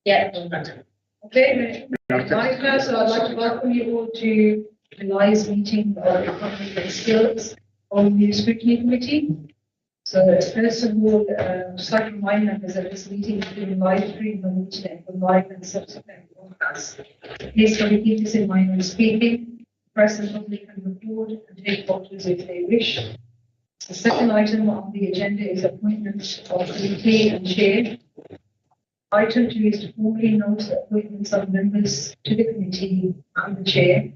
Yeah. Okay, Monica, so I'd like to welcome you all to July's meeting of Economic and Skills on the Scrutiny Committee. So first of all, just like to remind members that this meeting is being live streamed on the internet for live and subsequent broadcasts. Please can we keep this in mind when speaking. Press and public can record and take photos if they wish. The second item on the agenda is appointment of committee and chair. Item 2 is to formally note the appointments of members to the committee and the chair.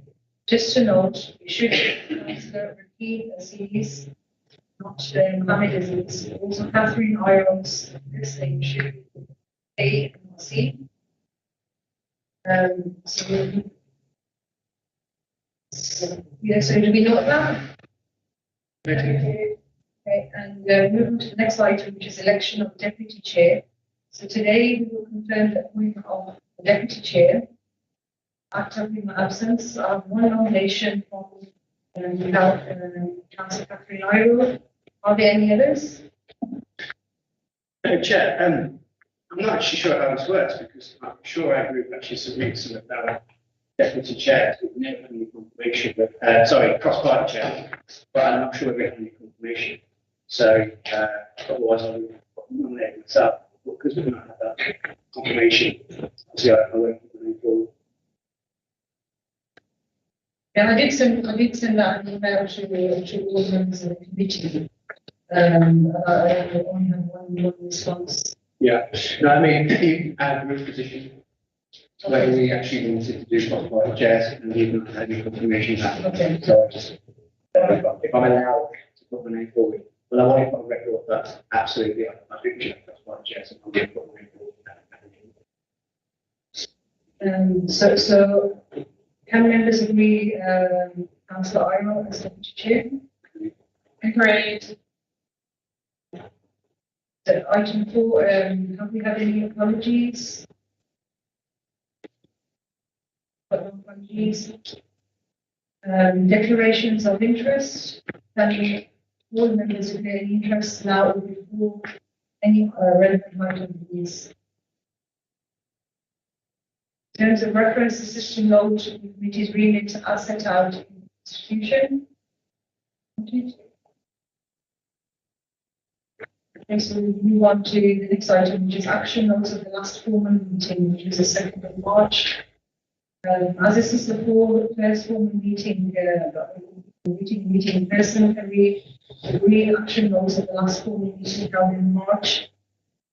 Just to note, we should Councillor Rakeem Aziz, not Mohammed Aziz, also Catherine Irons, this name should A and C. Yeah, so do we note that? Okay, and move on to the next item, which is election of deputy chair. So today we will confirm the appointment of the deputy chair. After my absence, I have one nomination from Councillor Catherine Iro. Are there any others? No, Chair, I'm not actually sure how this works because I'm sure our group actually submits some of our deputy chairs with no any confirmation, but cross-party chair, but I'm not sure we have any confirmation. So otherwise I would nominate myself because we don't have that confirmation. So I won't move forward. Yeah, I did send out an email to all members of the committee. I only have one response. Yeah, no, I mean, our group position, where we actually wanted to do cross-party chairs and even had any confirmation back. Okay. So I just, if I'm allowed to put my name forward, but I want to put a record that's absolutely, I think we should cross-party chairs and I'm going to put my name forward. So can members agree, Councillor Iro as deputy chair? Agreed. So item 4, have we had any apologies? Apologies. Declarations of interest. Can all members declare any interest now or before any relevant item is? In terms of reference, the system note the committee's remit as set out in the Constitution. Okay, so we move on to the next item, which is action notes of the last formal meeting, which was the 2nd of March. As this is the first formal meeting, meeting in person, can we agree action notes of the last formal meeting held in March?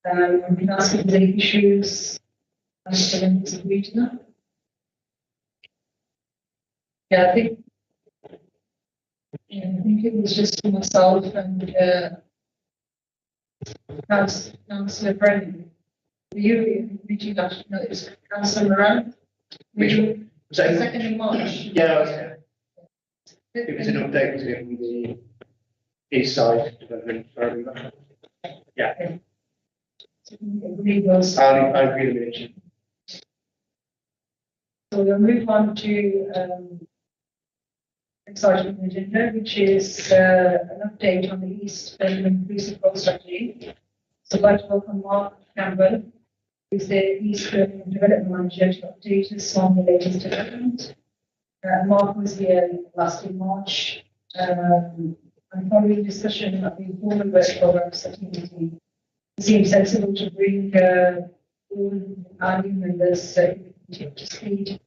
We can ask if there's any issues. And the members agree to that? Yeah, I think it was just myself and Councillor Brennan. Were you reaching out to notice Councillor Moran? Which one? Was that 2nd of March. Yeah, it was an update to get from the east side development program. Yeah. So we agree those. I agree with you. So we'll move on to next item on the agenda, which is an update on the East Birmingham Inclusive Growth Strategy. So I'd like to welcome Mark Campbell, who's the East Birmingham Development Manager, to update us on the latest development. Mark was here last in March, and following discussion of the informal work program setting meeting, it seems sensible to bring all our new members up to speed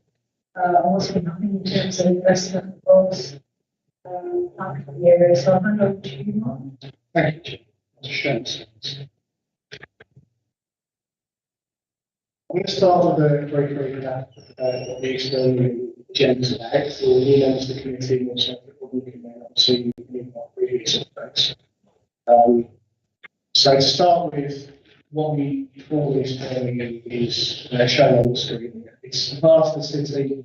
on what's been happening in terms of investment goals out of the area. So I'll hand over to you, Mark. Thank you, Chair. I'm going to start with a very quick recap of the external agenda today for new members of the committee and also for the public and then obviously in our previous updates. So to start with, what we call this Birmingham is shown on the screen. It's a part of the city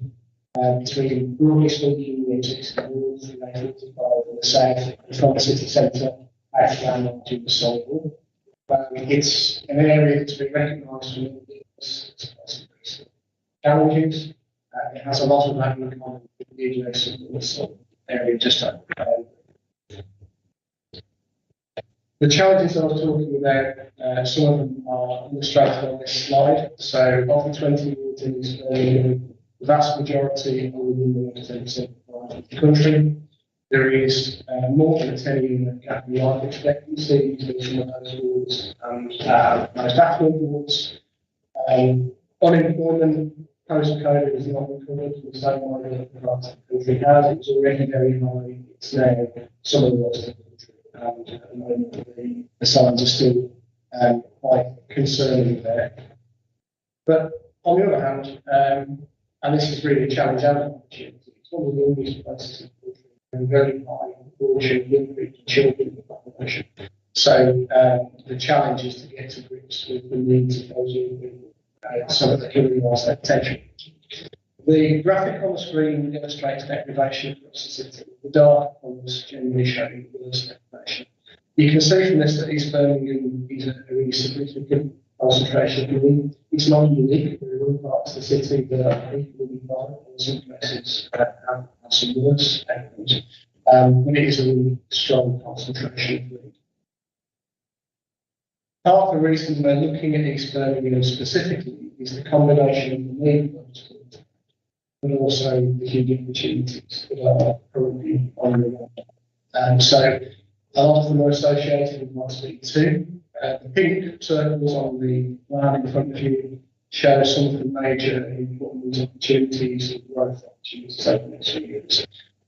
between, broadly speaking, the existing walls in the 45 in the south and from the city centre out to land to the Solihull. It's an area that's been recognised for its challenges. It has a lot of that in common with the adjacent area just up. The challenges I was talking about, some of them are illustrated on this slide. So of the 20 wards in this area, the vast majority are within the water 10% of the country. There is more than a 10-year gap in life expectancy between some of those wards and most affluent wards. Unemployment post-COVID is not recovered to the same way that the rest of the country has. It was already very high. It's now some of the rest of the country. And at the moment, the signs are still quite concerning there. But on the other hand, and this is really a challenge and an opportunity, it's one of the youngest places in the country, and very high proportion of young people, children in the population. So the challenge is to get to grips with the needs of those young people so that they can realise their potential. The graphic on the screen illustrates deprivation across the city. The dark colours generally show worse deprivation. You can see from this that East Birmingham is a really significant concentration of need. It's not unique. There are other parts of the city that are equally bad, and some places have some worse outcomes. But it is a really strong concentration of need. Part of the reason we're looking at East Birmingham specifically is the combination of the need for schools, but also the huge opportunities that are currently on the way. So a lot of them are associated with Mosby 2. The pink circles on the line in front of you show some of the major important opportunities and growth opportunities over the next few years.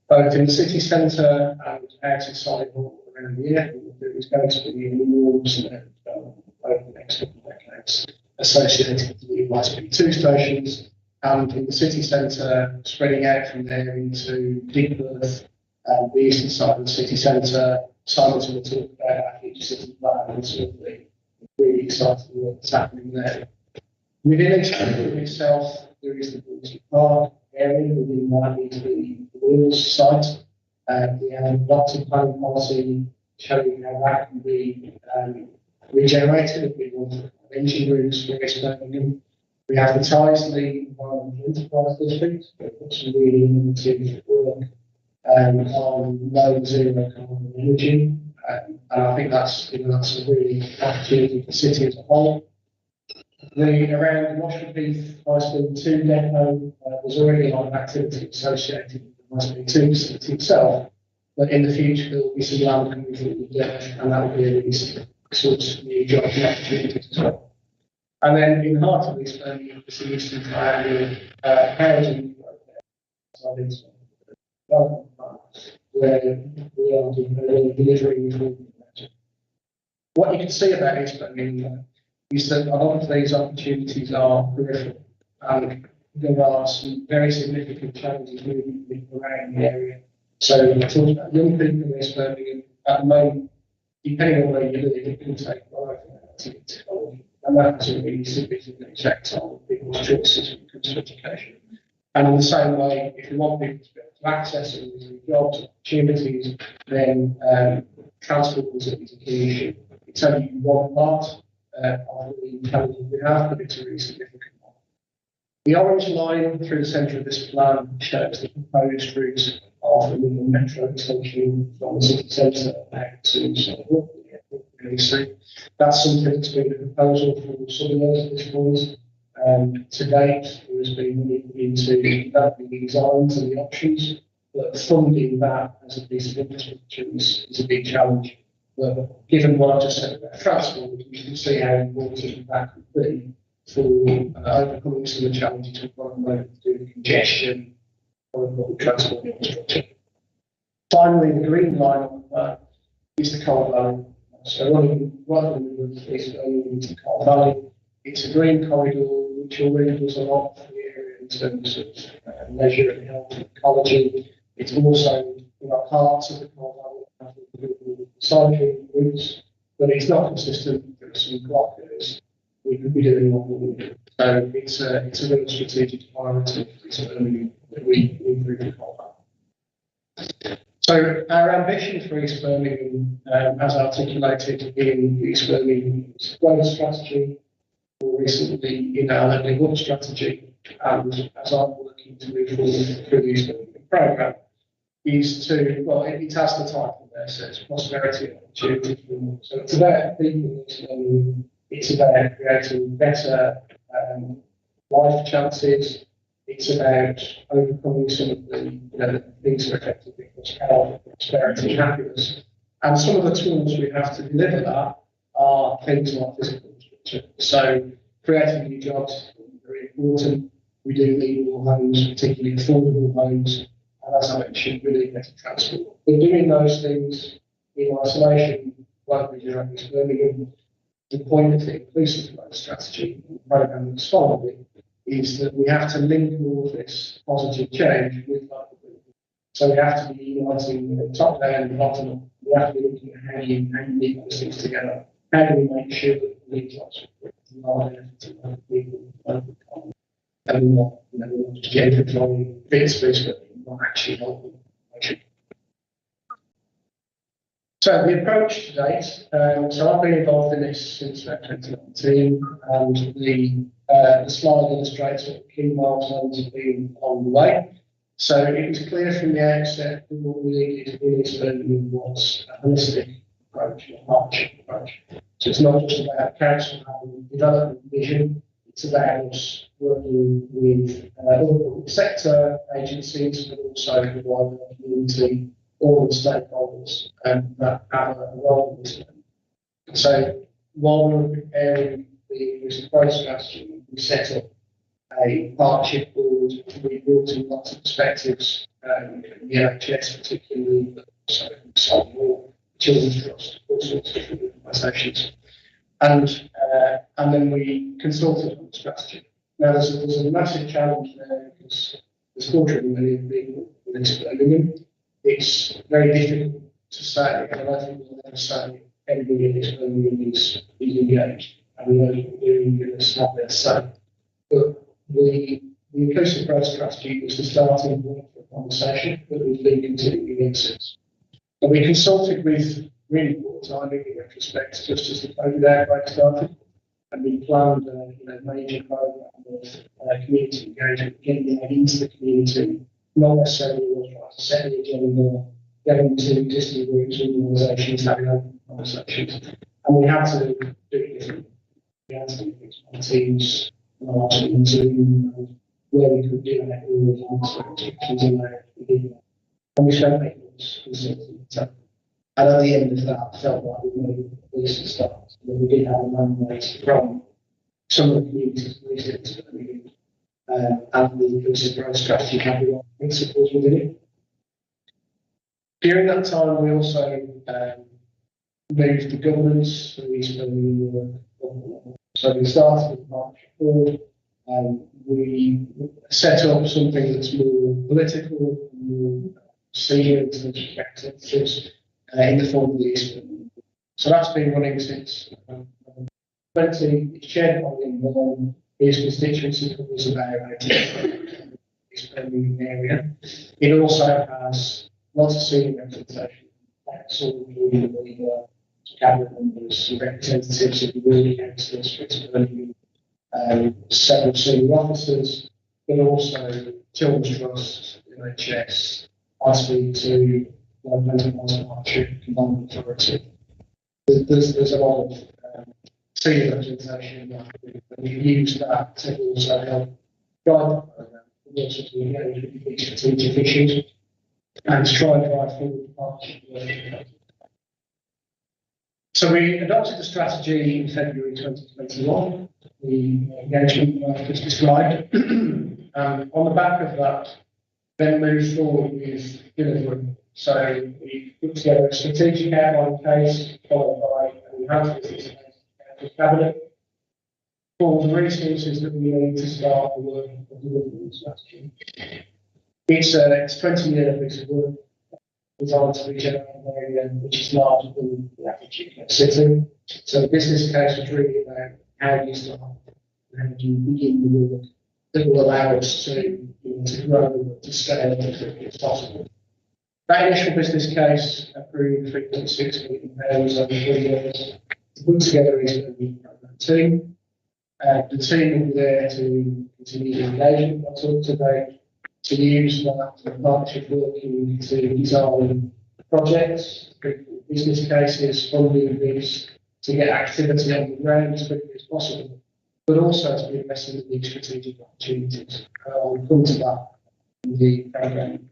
Both in the city centre and outside around the airport, there is going to be enormous amount of development over the next couple of decades associated with the Mosby 2 stations, and in the city centre, spreading out from there into Digbirth, the eastern side of the city centre. Simon's will talk about our future city plan and sort of the really exciting work that's happening there. Within East Birmingham itself, there is the Brooksby Park area. Within that is the Wheels site. We have lots of planning policy showing how that can be regenerated. We want engine rooms for East Birmingham. We have the Tyseley Environmental Enterprise District. We've got some really innovative work on low and zero carbon energy, and I think that's that's a really opportunity for the city as a whole. Around the Moshford Heath High Speed 2 depot, there's already a lot of activity associated with the High Speed 2 facility itself, but in the future there will be some land coming through the ditch, and that will be a really source of new jobs and opportunities as well. And then in the heart of East Birmingham, it's the Eastern Triangle housing project, where we are delivering. What you can see about East Birmingham is that a lot of these opportunities are peripheral, and there are some very significant challenges moving around the area. So I talked about young people in East Birmingham. At the moment, depending on where you live, it can take 5 hours to get to college, and that has a really significant effect on people's choices when it comes to education. And in the same way, if you want people to be able to access it with jobs, opportunities, then transport is a key issue. It's only one part of the challenge we have, but it's a really significant one. The orange line through the centre of this plan shows the proposed route of the London Metro extension from the city centre out to Southwark. That's something that's been a proposal for some years at this point. To date, there has been money into developing the designs and the options, but funding that as a piece of infrastructure is a big challenge. But given what I just said about transport, you can see how important that could be for overcoming some of the challenges we've got at the moment to do with congestion on public transport infrastructure. Finally, the green line on that is the Coal Valley. So rather than the East Birmingham to Coal Valley, it's a green corridor which already does a lot for the area in terms of leisure and health and ecology. It's also parts of the Coal Valley have cycling routes, but it's not consistent. There are some blockers. We could be doing what we do. So it's a real strategic priority for East Birmingham that we improve the Coal Valley. So our ambition for East Birmingham, as articulated in the East Birmingham growth strategy, or recently in our Levelling Up strategy, and as I'm working to move forward through the East Birmingham programme, is to, well, it has the title there, so it's prosperity and opportunity. So it's about people, it's about creating better life chances. It's about overcoming some of the, things that are affecting people's health, prosperity, happiness. And some of the tools we have to deliver that are things like physical infrastructure. So creating new jobs is very important. We do need more homes, particularly affordable homes. And as I mentioned, we need better transport. But doing those things in isolation, like we do at East Birmingham, the point of the inclusive growth strategy program that's following is that we have to link all of this positive change with local people. So we have to be uniting top down and bottom up. We have to be looking at how you link those things together. How do we make sure that we need jobs for local people, local economy, and we're not, we're not just gentrifying bits, but not actually helping. So the approach to date, so I've been involved in this since 2019, and the slide illustrates what the key milestones have been on the way. So it was clear from the outset that what we needed in this Birmingham was a holistic approach, a partnership approach. So it's not just about council having a development vision, it's about us working with other public sector agencies, but also the wider community, all the stakeholders that have a role in this. So while we were preparing the inclusive growth strategy, we set up a partnership board. We brought in lots of perspectives, the NHS particularly, but also some more Children's Trust, all sorts of organisations. And then we consulted on the strategy. Now there's a massive challenge there because there's 400 million people in this Birmingham. It's very difficult to say, and I think we'll never say anybody in this Birmingham is engaged, and we know what we're doing, it's not their say. But the inclusive growth strategy was the starting point for a conversation that we've been continuing since. And we consulted with really poor timing in retrospect, just as the COVID outbreak started, and we planned a major program of community engagement, getting out into the community, not necessarily trying to set the agenda, getting to existing groups, organisations, having open conversations, and we had to do it differently. We had to do things on Teams, on Zoom, and where we could do that, we were and we spent 8 months consulting. And at the end of that, I felt like we made a decent start. We did have a mandate from some of the communities and the inclusive growth strategy had the right principles within it. During that time, we also moved the governance for East Birmingham. So we started with the partnership board. We set up something that's more political, more senior in terms of representatives in the form of the East Birmingham. So that's been running since 20. It's chaired by Lynn Vaughan. His constituency covers about 80% East Birmingham area. It also has lots of senior representation. That's all the cabinet members, representatives of the World Council, East Birmingham, several senior officers, but also Children's Trust, NHS, I speak to Mental Health Partnership, Combined Authority. There's a lot of senior representation that we use that to also help guide the programme, and also to engage with these strategic issues and to try and drive forward the partnership work. So we adopted the strategy in February 2021, the engagement I've just described. On the back of that, then moved forward with delivery. So we put together a strategic outline case, followed by an enhanced cabinet, for the resources that we need to start the work of delivering the strategy. It's 20-year piece of work designed to regenerate an area which is larger than the average city. So the business case was really about how you start, how do you begin the work that will allow us to grow, to scale as quickly as possible. That initial business case approved £3.6 million over 3 years. Put together is a program team. The team will be there to continue the engagement I talked about, to use that for partnership working to design projects, business cases, funding bids, to get activity on the ground as quickly as possible, but also to be invested in these strategic opportunities. I'll come to that in the programme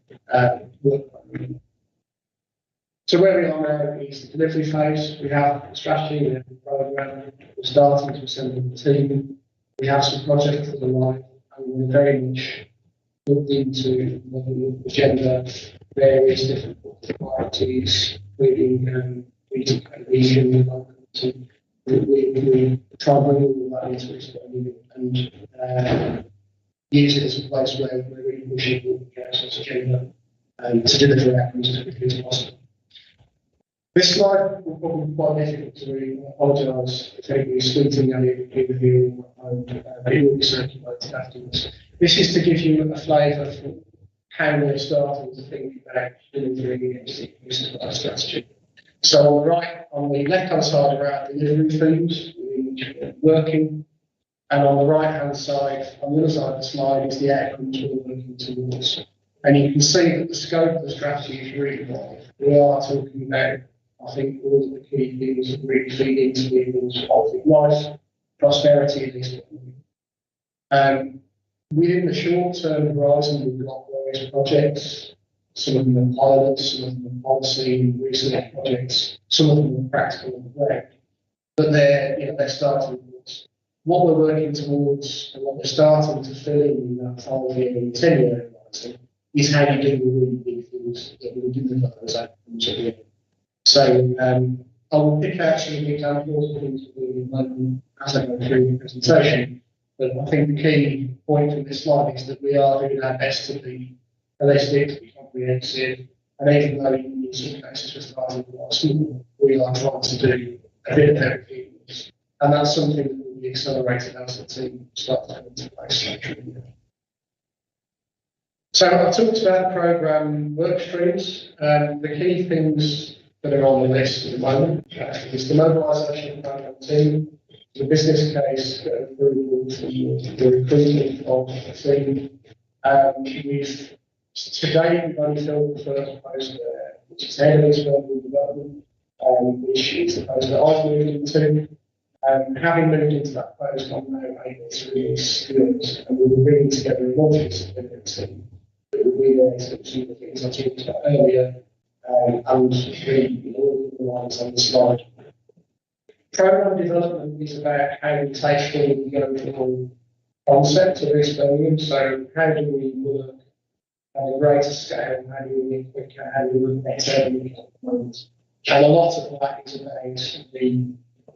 work plan. So where we are now is the delivery phase. We have a strategy, we have a programme, we're starting to assemble the team, we have some projects that are live, and we're very much looked into the agenda, various different priorities, including region, to we try and bring all that into it and use it as a place where we're really pushing the council's agenda to deliver outcomes as quickly as possible. This slide will probably be quite difficult to read. I apologise if anybody's squinting at it in here, and it will be circulated afterwards. This is to give you a flavour for how we're starting to think about delivering against the business strategy. So on the left-hand side are our delivery themes, which we're working, and on the right-hand side, on the other side of the slide, is the outcomes we're working towards. And you can see that the scope of the strategy is really wide. We are talking about, I think, all of the key things that really feed into people's quality of life, prosperity, and this. Within the short-term horizon, we've got various projects. Some of them are pilots, some of them are policy, research projects, some of them are practical on the ground. But they're starting towards. What we're working towards and what we're starting to fill in that 5-year and 10-year horizon is how you do the really big things that will deliver those outcomes at the end. So I will pick out some examples of things that we're doing as I go through the presentation. But I think the key point from this slide is that we are doing our best to be holistic, to be comprehensive, and even though in some cases we're starting quite small, we are trying to do a bit of everything. And that's something that will be accelerated as the team starts to come into place later in the year. So I've talked about the programme work streams. The key things that are on the list at the moment is the mobilisation of the programme team, the business case approval, the recruitment of the team. Today we've only filled the first post there, which is head of external development, which is the post that I've moved into. Having moved into that post, I'm now able to release skills, and we'll be bringing together a multidisciplinary team that will be there to achieve the things I talked about earlier, and really all the lines on the slide. Programme development is about how we take forward the overall concept of experience. So how do we work at a greater scale? How do we work quicker? How do we work better? And a lot of that is about the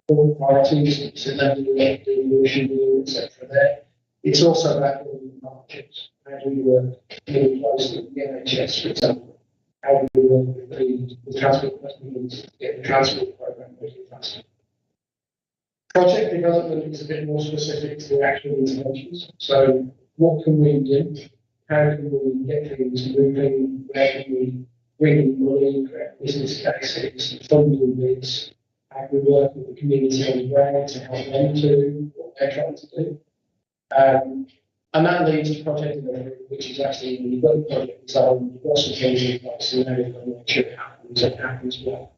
core priorities, so level of the etc. There. It's also about building partnerships. How do we work really closely with the NHS, for example? How do we work with the transport companies to get the transport programme moving faster? Project development is a bit more specific to the actual interventions. So what can we do? How can we get things moving? Where can we bring in money, create business cases, funding bids? How can we work with the community on the ground to help them do what they're trying to do? And that leads to project delivery, which is actually when you've got the project design, you've got some things in place, and now you've got to make sure it happens and happens well.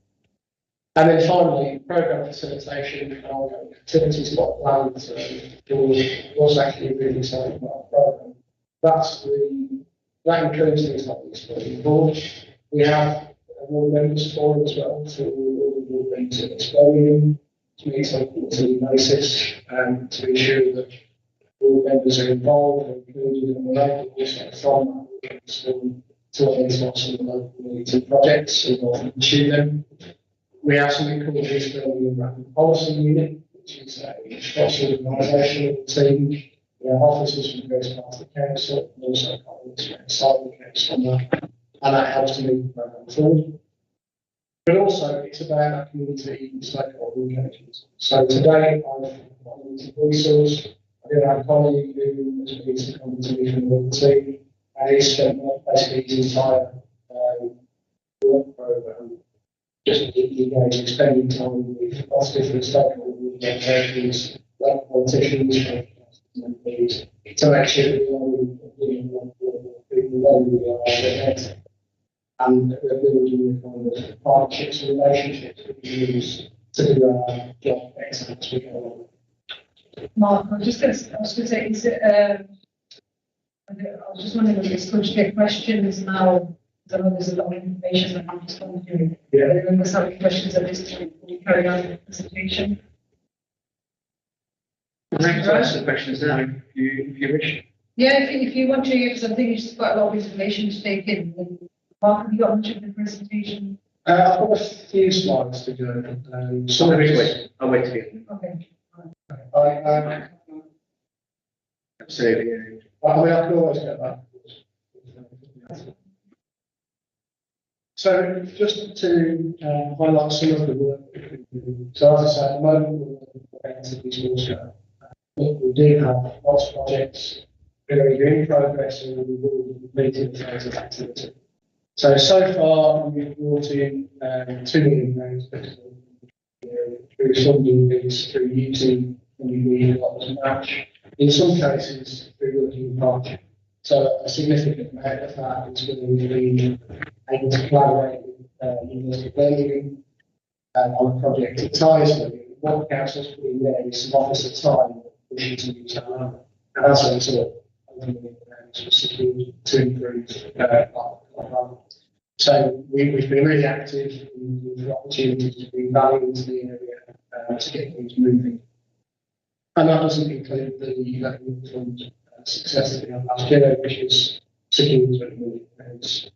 And then finally, programme facilitation and ongoing activities got planned. Was actually really exciting about the programme. That includes things like the Exploring Board. We have award members for as well to award them to Exploring to meet on a quarterly basis to ensure that all members are involved and included in the local also from that school to identify some of the local needs and projects and pursue them. We have something called the Exploring Rapid Policy Unit, which is a cross organisation of the team. We have officers from various parts of the council and also colleagues from outside the council on that, and that helps to move the programme forward. But also, it's about that community and stakeholder engagement. So today, I've got a limited resource. I do have a colleague who has been seconded to me from the team, and he's spent basically his entire work programme just engaging, spending time with lots of different stakeholder organisations, local politicians, to make sure that we are doing what we way we are connected. And we're building kind of partnerships and relationships that we use to do our job better as we go along. Mark, I was going to say, is it, I was just wondering if it's good to get questions now. I know there's a lot of information that I'm just going through. Yeah. Anyone has any questions at this point before we carry on with the presentation? I'd like to ask the questions now, if you wish. Yeah, if you want to, because I think it's quite a lot of information to take in. Mark, have you got much of the presentation? I've got a few slides to go. Some of it. I'll wait to you. Okay. Absolutely. I mean, I can always get that. So just to highlight some of the work that we do. So as I said, at the moment we're relatively small scale. We do have lots of projects. We're in progress and we've already completed the phase of activity. So far we've brought in £2 million through funding these, through using the as match. In some cases, through working in partnership. So a significant amount of that is going to be able to collaborate with University of Birmingham on a project at Tisley. What the council's put in there is some officer time wishing to use that land. And that's what it's all specifically to improve So we've been really active in opportunities to bring value into the area to get things moving. And that doesn't include the fund success that we had last year, which is secured £20 million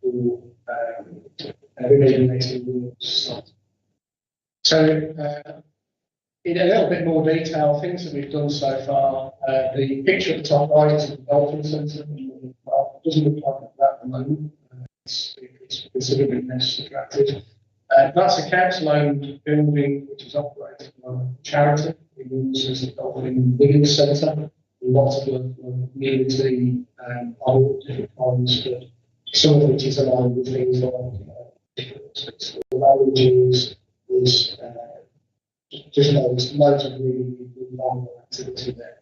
for remediating the site. So, in a little bit more detail, things that we've done so far, the picture at the top right is the Dolphin Centre. It doesn't look like that at the moment. It's considerably less attractive. That's a council-owned building which is operated by a charity. It uses the Dolphin Living Centre. Lots of community on different kinds, but some of which is aligned with things like different aspects of languages, there's just loads of really valuable activity there.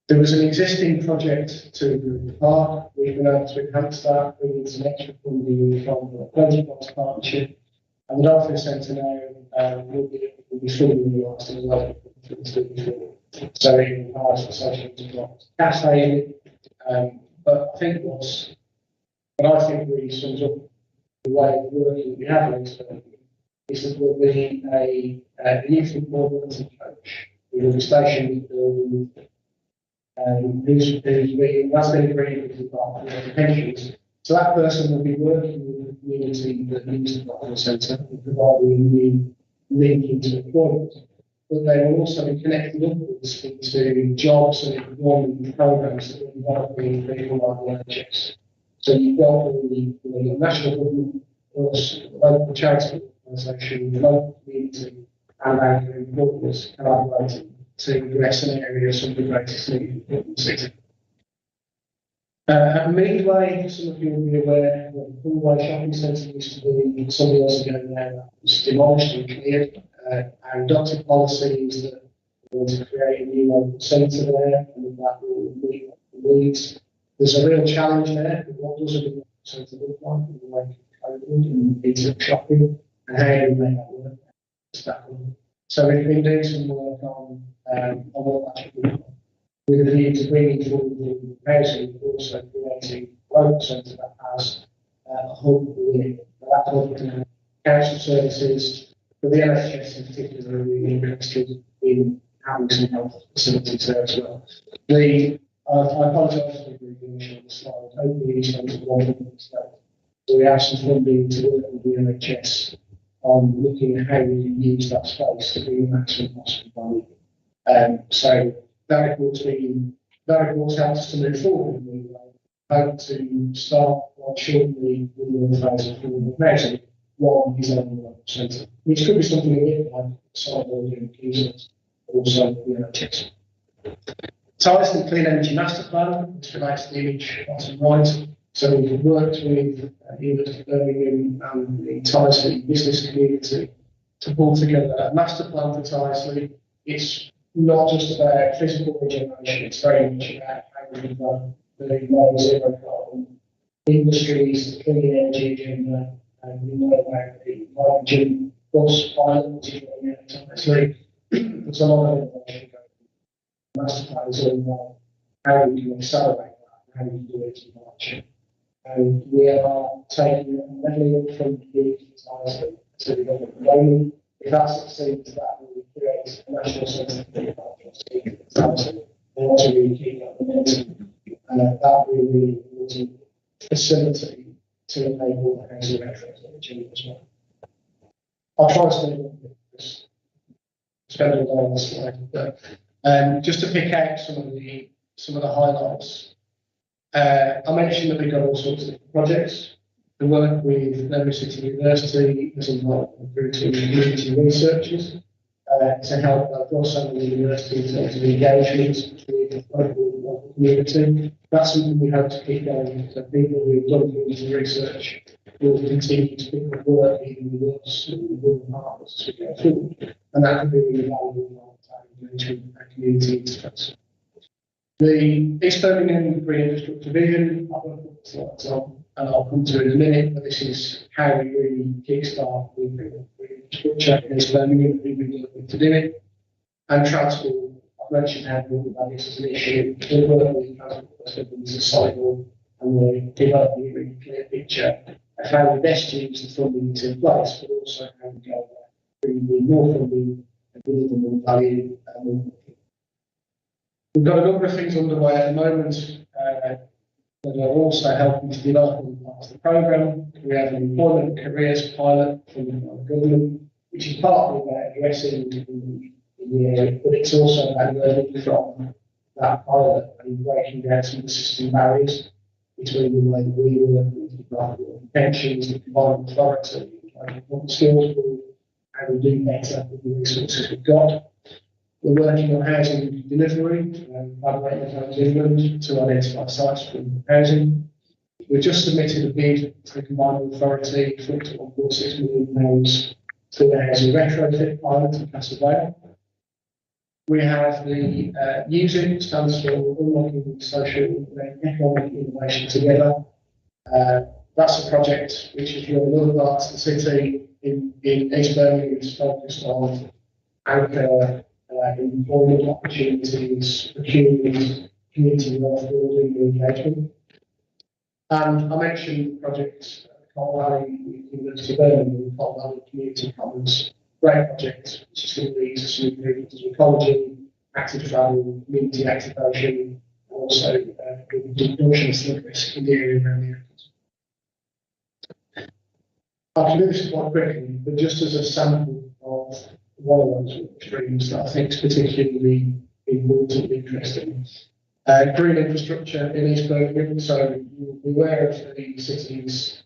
There was an existing project to improve the park. We've been able to enhance that. We need some extra funding from the Pleasure Box Partnership. And the Dolphin Centre now will be fully realised as well. So in the past, the social got cafe in it. But I think what I think really sums up the way of working we have in Expertly is that we'll be a youth mobility coach. We will be stationed building who's been, that's been agreed with the Department of Pensions. So that person will be working with the community that needs the Dolphin Centre and providing a new link into employment. But they will also be connected upwards into jobs and employment programs that are developing people like the NHS. So you've got the national government, the local charity organisation, the local community, and our employers collaborating to address an area of some of the greatest need in the city. At Midway, some of you will be aware that the Midway Shopping Centre used to be some years ago now that was demolished and cleared. Our adopted policy is that we want to create a new local centre there, and that will meet the needs. There's a real challenge there. What does a new local centre look like in the wake of COVID and eating shopping, and how do we make that work? So we've been doing some work on what that should look like. With a view to bringing forward the housing, but also creating a local centre that has a hub within it. That hub can have council services. But the NHS in particular are really interested in having some health facilities there as well. I apologise for the abbreviation on the slide. Hopefully these things are one thing. So we have some funding to work with the NHS on looking at how we can use that space to bring the maximum possible value. So that report's helped us to move forward. We hope to start quite shortly with the phase of forward housing. One is on the local centre, which could be something a bit like cyber and users, also the NHS. Tisley Clean Energy Master Plan, which relates to the image bottom right. So we've worked with University of Birmingham and the Tisley business community to pull together a master plan for Tisley. It's not just about physical regeneration, it's very much about how we develop the low zero carbon industries, the clean energy agenda, and we know about the hydrogen bus pilot, which is running out obviously. There's a lot of innovation going on. Master plan is all about how we can accelerate that, how we can do it in March. And we are taking a level from the community to the government. If that succeeds, that will create a national centre for the they want to really keep that momentum, and that will be an important facility to enable the housing retrofit as well. I'll try to spend a lot on this slide, but just to pick out some of the highlights. I mentioned that we've got all sorts of different projects. The work with Leicester City University has involved recruiting community researchers to help across some of the university in terms of engagement with the local community. That's something we hope to keep going. So people who have done community research will continue to pick up work even with us and with the partners as we go forward. And that can be really valuable for engagement and community interface. The East Birmingham Green Infrastructure Vision, I've got to put the slides on, and I'll come to it in a minute, but this is how we really kickstart the green infrastructure in East Birmingham. We've been looking to do it. And transport, I've mentioned how important that is as an issue. We work with transport as a cycle, and we're developing a really clear picture of how we best use the funding that's in place, but also how we go about bringing more funding and building more value and more. We've got a number of things underway at the moment that are also helping to develop all parts of the programme. We have an employment careers pilot from the government, which is partly about addressing the area, but it's also about learning from that pilot and breaking down some of the system barriers between the way that we work with the Department of Pensions, the Environment Authority, the skills pool, how we do better with the resources we've got. We're working on housing delivery, collaborating with Homes England to identify sites for housing. We've just submitted a bid to the Combined Authority for up to £1.6 million to the housing retrofit pilot in Castle Vale. We have the USIN, stands for Unlocking Social and Economic Innovation Together. That's a project which, if you're in other parts of the city in East Birmingham, is focused on anchor employment opportunities, procurement, community wealth building and engagement. And I mentioned projects at Coal Valley University of Birmingham, Coal Valley Community Commons, great project, which is going to lead to some improvements in ecology, active travel, community activation, and also reduction of flood risk in the area around the airport. I can do this quite quickly, but just as a sample of one of those streams that I think is particularly important and interesting. Green infrastructure in East Birmingham, so you'll be aware of the city's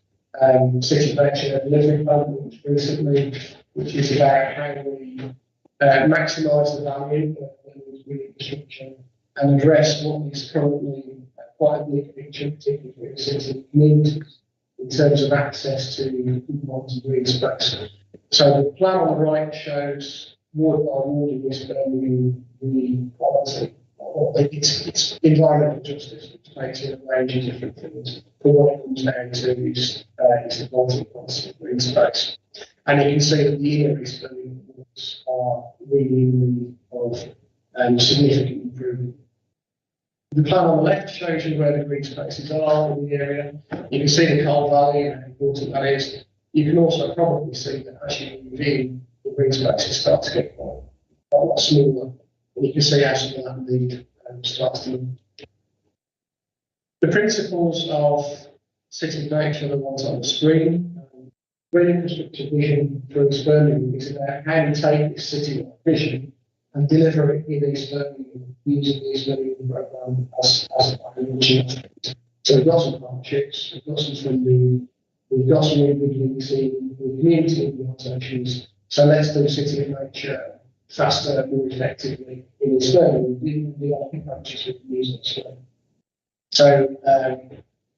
City Venture Delivery Plan recently, which is about how we maximise the value of green infrastructure and address what is currently quite a big picture, particularly for the city communities, in terms of access to modern green space. So the plan on the right shows ward by ward in East Birmingham the quality. It's environmental justice, which makes it a range of different things. But what it comes down to is the quality of green space. And you can see that the inner East Birmingham wards are really in need of significant improvement. The plan on the left shows you where the green spaces are in the area. You can see the Coal Valley and how important that is. You can also probably see that as you move in, the green spaces start to get quite a lot smaller. And you can see how some of that need starts to move. The principles of city nature are the ones on the screen. Green infrastructure vision for East Birmingham is about how we take this city vision and deliver it in East Birmingham using the East Birmingham programme as a mentioned. So we've got some partnerships, we've got some funding, we've got some really good links in with community organisations. So let's do city of nature faster, more effectively in East Birmingham. I think that's just what we use it. So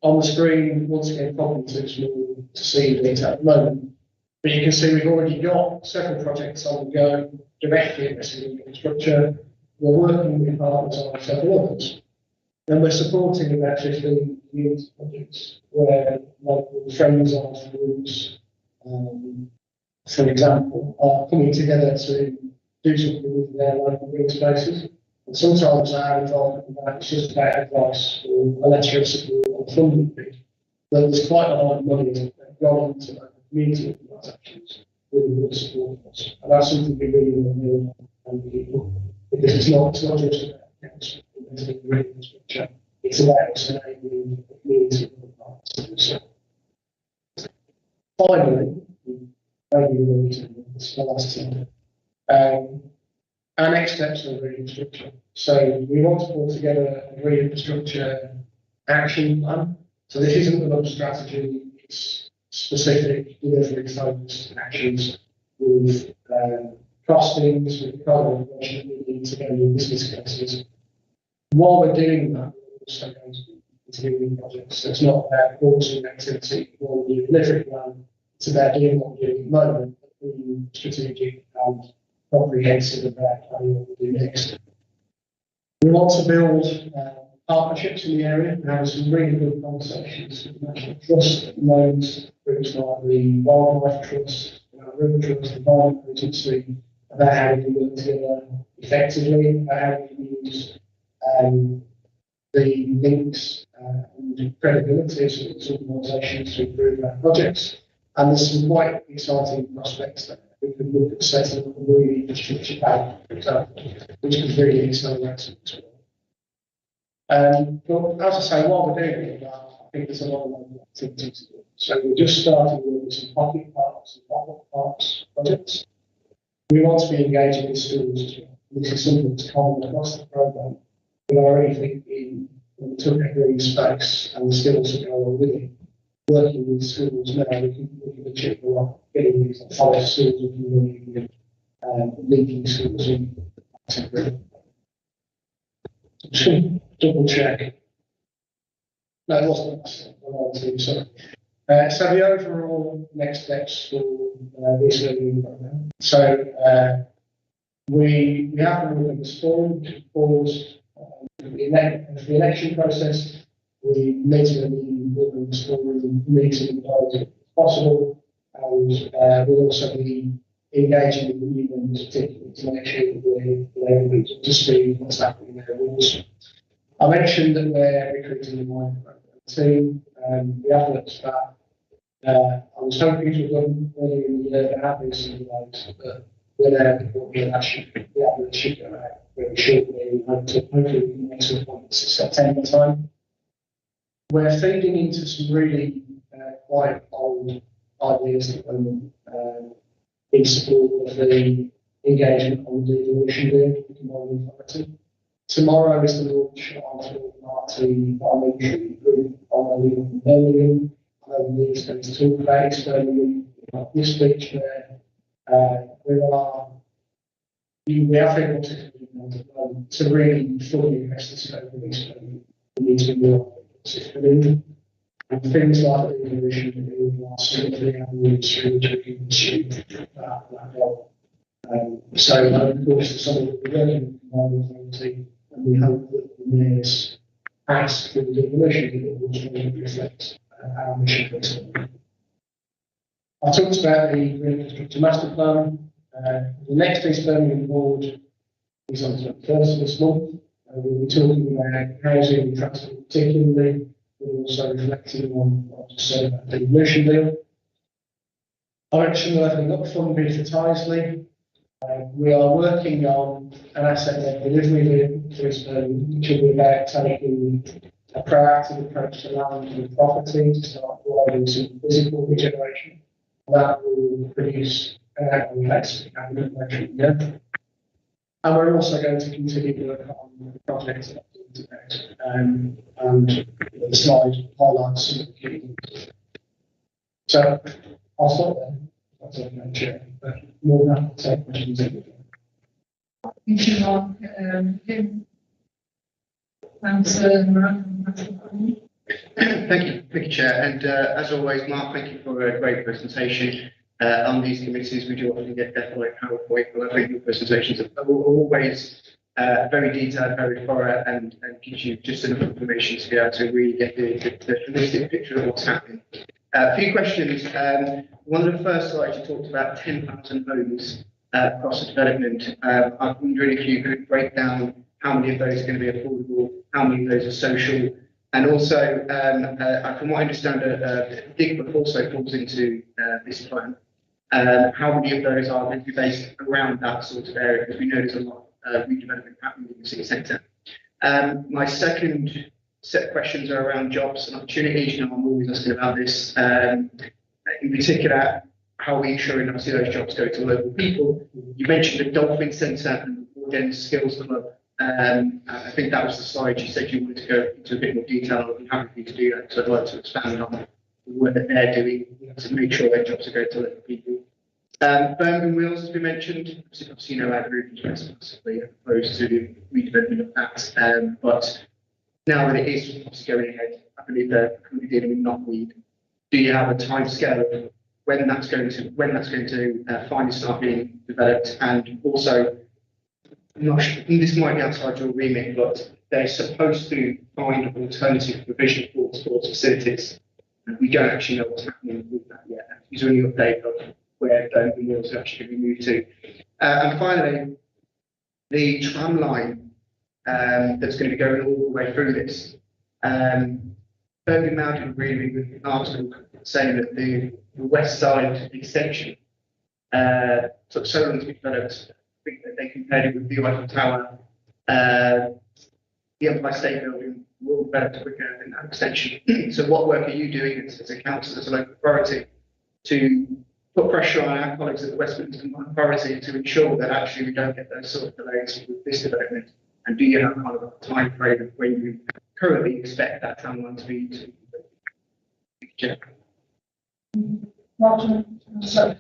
on the screen, once again, probably too small to see it at the moment. But you can see we've already got several projects on the go directly addressing infrastructure. We're working with partners on several others. And we're supporting about 15 community community projects where local friends of groups, for example, are coming together to do something with their local green spaces. And sometimes our involvement in that is just about advice or a letter of support or funding fee. But there's quite a lot of money that gone into local community transactions with the support of us. And that's something we really want to do and people. Because it's not just about infrastructure, it's about us enabling the community of so, finally, maybe we need to this last time. Our next steps are green infrastructure. So we want to pull together a green infrastructure action plan. So this isn't another strategy, it's specific delivery focused actions with costings, with carbon information that we need to go in business cases. While we're doing that, we're also going to be continuing projects. So it's not about pausing activity or the delivery plan, it's about doing what we're doing at the moment, being strategic and comprehensive about how we want to do next. We want to build partnerships in the area and have some really good conversations with National Trust at the moment, groups like the Wildlife Trust, River Trust, the Environment Agency, about how we can work together effectively, about how we can use the links and credibility of these organisations to improve our projects. And there's some quite exciting prospects there. We could look at setting up a really infrastructure bank, for example, which could really accelerate it as well. But as I say, while we're doing that, I think there's a lot of activities to do. So we're just starting with some pocket parks and pop-up parks projects. We want to be engaging with schools as well. This is something that's common across the programme. We already think when we took a green space and the skills that go along with it, working with schools now, we can achieve a lot, getting these forest schools up and running and linking schools in. I'm just going to double check. No, it wasn't. Sorry. So the overall next steps for this learning program. So we have been moving this forward, paused the election process. We meeting a meeting story, meeting as possible, and we'll also be engaging with the unions particularly to make sure that we're able to speed what's happening in their rules. I mentioned that we're recruiting a mind program team. We have looked at that. I was hoping to have done earlier in the year to have these things, but we're there before the election. The average should go out very shortly. We hope to hopefully make some appointments in September time. We're feeding into some really quite old ideas at the moment in support of the engagement on the devolution deal with the Common Authority. Tomorrow is the launch of the party parliamentary group on the legal Birmingham. These going to talk about externally this speech where we are able to really fully invest the scope of externally. We need to be more and things like the evolution are simply avenues through which we can achieve that goal. So, of course, some of the working with the authority, and we hope that the mayor's ask for the devolution will strongly reflect our mission. I talked about the Green Infrastructure Master Plan. The next East Birmingham board is on the 1st of this month. We'll be talking about housing and transport particularly. We're also reflecting on the devolution deal. I mentioned the levelling up fund bid for Tyseley. We are working on an asset-led delivery deal for East Birmingham, which will be about taking a proactive approach to land and property to start providing some physical regeneration. That will produce an outcome less cabinet electric year. And we're also going to continue work on the projects that I've talked about, and the slide highlights some of the key things. So I'll stop there. That's okay, Chair. But more than that, take questions. Thank you, Mark. Thank you, Chair. And as always, Mark, thank you for a great presentation. On these committees, we do often get death like PowerPoint, but I think your presentations are always very detailed, very thorough, and gives you just enough information to be able to really get the holistic picture of what's happening. A few questions. One of the first slides you talked about 10,000 homes across the development. I'm wondering if you could break down how many of those are going to be affordable, how many of those are social, and also, from what I understand, Digbrook also falls into this plan. How many of those are going to be based around that sort of area? Because we know there's a lot of redevelopment happening in the city centre. My second set of questions are around jobs and opportunities. You know, I'm always asking about this. In particular, how are we ensuring obviously those jobs go to local people? You mentioned the Dolphin Centre and the Bourdain Skills Club. I think that was the slide you said you wanted to go into a bit more detail. I'm happy for you to do that, so I'd like to expand on the work that they're doing to make sure their jobs are going to local people. Birmingham Wheels has been mentioned. Obviously, you know, our group is massively opposed to redevelopment of that. But now that it is obviously going ahead, I believe they're currently dealing with knotweed. Do you have a timescale of when that's going to finally start being developed? And also, I'm not sure, this might be outside your remit, but they're supposed to find alternative provision for sports facilities. And we don't actually know what's happening with that yet. Is there any update of where the wheels are actually going to be moved to? And finally, the tram line that's going to be going all the way through this. Birmingham Mail did a really good article saying that the west side extension took so long to be developed. I think that they compared it with the Eiffel Tower, the Empire State Building, were all developed quicker than that extension. So what work are you doing as a council, as a local authority, to put pressure on our colleagues at the Westminster Combined Authority to ensure that actually we don't get those sort of delays with this development? And do you have kind of a time frame of when you currently expect that timeline to be? Roger, sorry,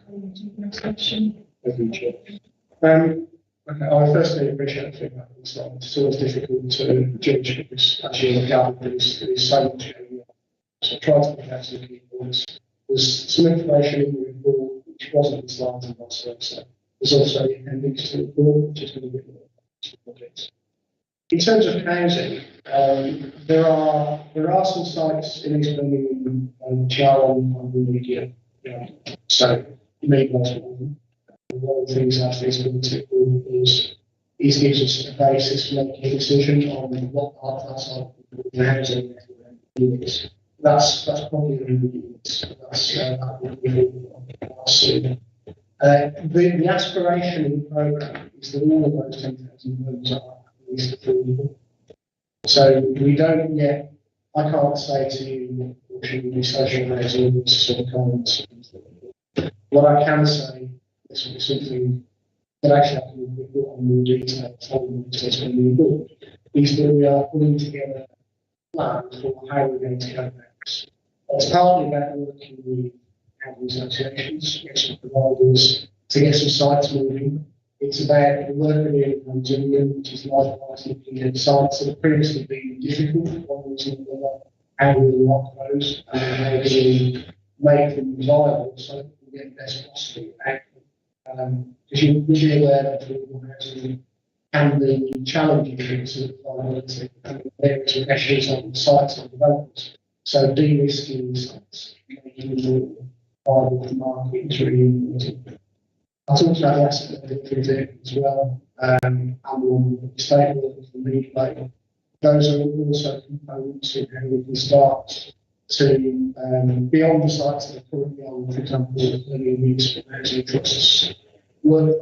next question. Okay, I firstly appreciate the feedback on this one. It's always difficult to judge because, as you look out, there's so much going on. So I tried to look at some key points. There's some information in the report which wasn't in the slides and vice versa. There's also the appendix to the report, which is a little bit more projects. In terms of housing, there are some sites in East Birmingham which are on the media. So you may want to. One of the things our feasibility is gives us a basis for making a decision on what part of that site the housing is. That's probably the units. That will be soon. The aspiration in the programme is that all of those 10,000 homes are at least affordable. So we don't yet, I can't say to you, should we do social housing or some comments. What I can say, this will be something that actually I can report on more detail when we do, is that we are putting together plans for how we're going to go about this. It's partly about working with housing associations, get some providers to get some sites moving. It's about the work we're doing on Gillian, which is likewise looking at sites that have previously been difficult, one reason or another, how we lock those and how we make them viable so that we get the best possible outcome. Because you're really aware that affordable housing can be challenging in sort of viability and various pressures on sites and developers. So de-risking sites, making them viable for the market is really important. I talked about the aspect of it as well, and the statement of the replay. Those are also components of how we can start to, beyond the sites that are currently on, for example, early use housing trusts, work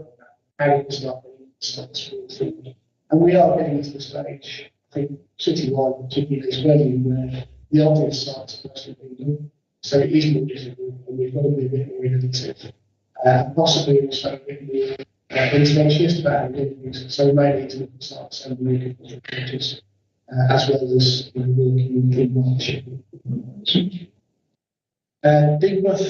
how we can start bringing sites forward. And we are getting to the stage, I think, citywide, particularly this venue, where the obvious sites are actually being done. So it is more difficult, and we've got to be a bit more innovative. Possibly also a bit more interventionist about how we do things. So we may need to look at sites and make it as well as working in partnership. Digbrook,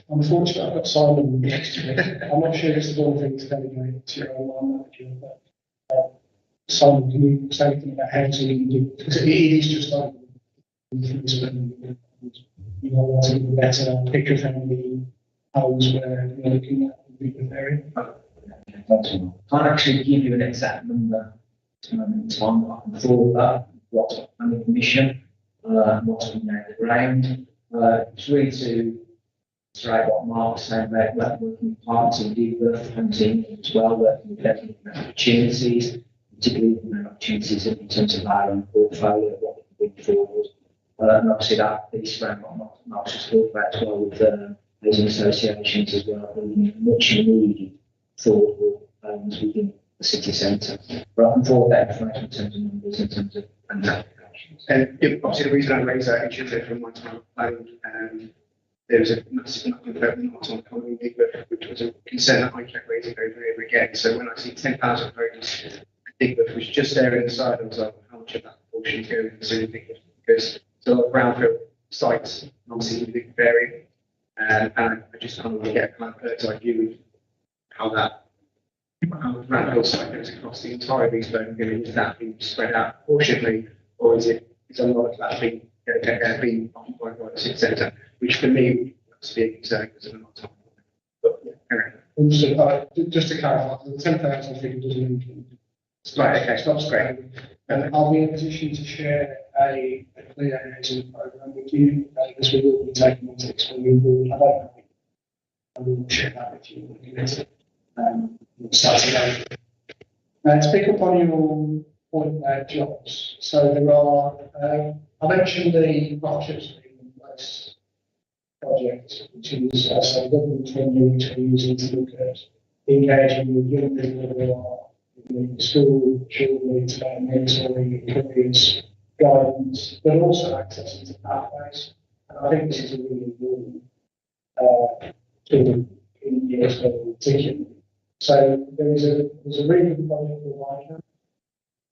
unfortunately, I've got Simon next to me. I'm not sure it's the one thing to delegate to your own manager, but Simon, can you say anything about housing in Digbrook? Because it is just like you know, wanting a better picture of how many homes where you're looking at the Digbrook area. Can't actually give you an exact number at the moment in time, but I can thought about what's under commission, what's on the ground. It's really to illustrate what Mark's saying about working with partners in Deepworth and team as well, working with them on opportunities, particularly opportunities in terms of our own portfolio, what we can bring forward. And obviously that piece around what Mark's just talked about as well with housing associations as well, much needed affordable homes within the city centre. But I can forward that information in terms of numbers, in terms of applications. And obviously the reason I raised that is that from my time planning, there was a massive amount of development on economy, which was a concern that I kept raising over and over again. So when I see 10,000 homes, I think that was just there inside, I was like, how much of that portion goes into Digbeth? Because there's a lot of brownfield sites, obviously in the big area. And I just kind of want to get a kind of bird's eye view of how that brownfield site goes across the entire of East Birmingham. Is that being spread out proportionately, or is a lot of that being occupied by the city centre, which for me would be a concern because of a lot of time. But yeah, anyway. Also, just to clarify, the 10,000 figure doesn't include. Right, okay, so that's great. And I'll be in a position to share a clear housing programme with you, because we will be taking on text when we will. I don't know. I will share that with you when we get it. We'll start today. To pick up on your point about jobs, so there are, I mentioned the partnerships in place project, which is a government funding which we're using to look at engaging with young people who are in school, children, mentoring, careers, guidance, but also access to pathways. And I think this is a really important tool in the ESO particularly. So there's a really good project called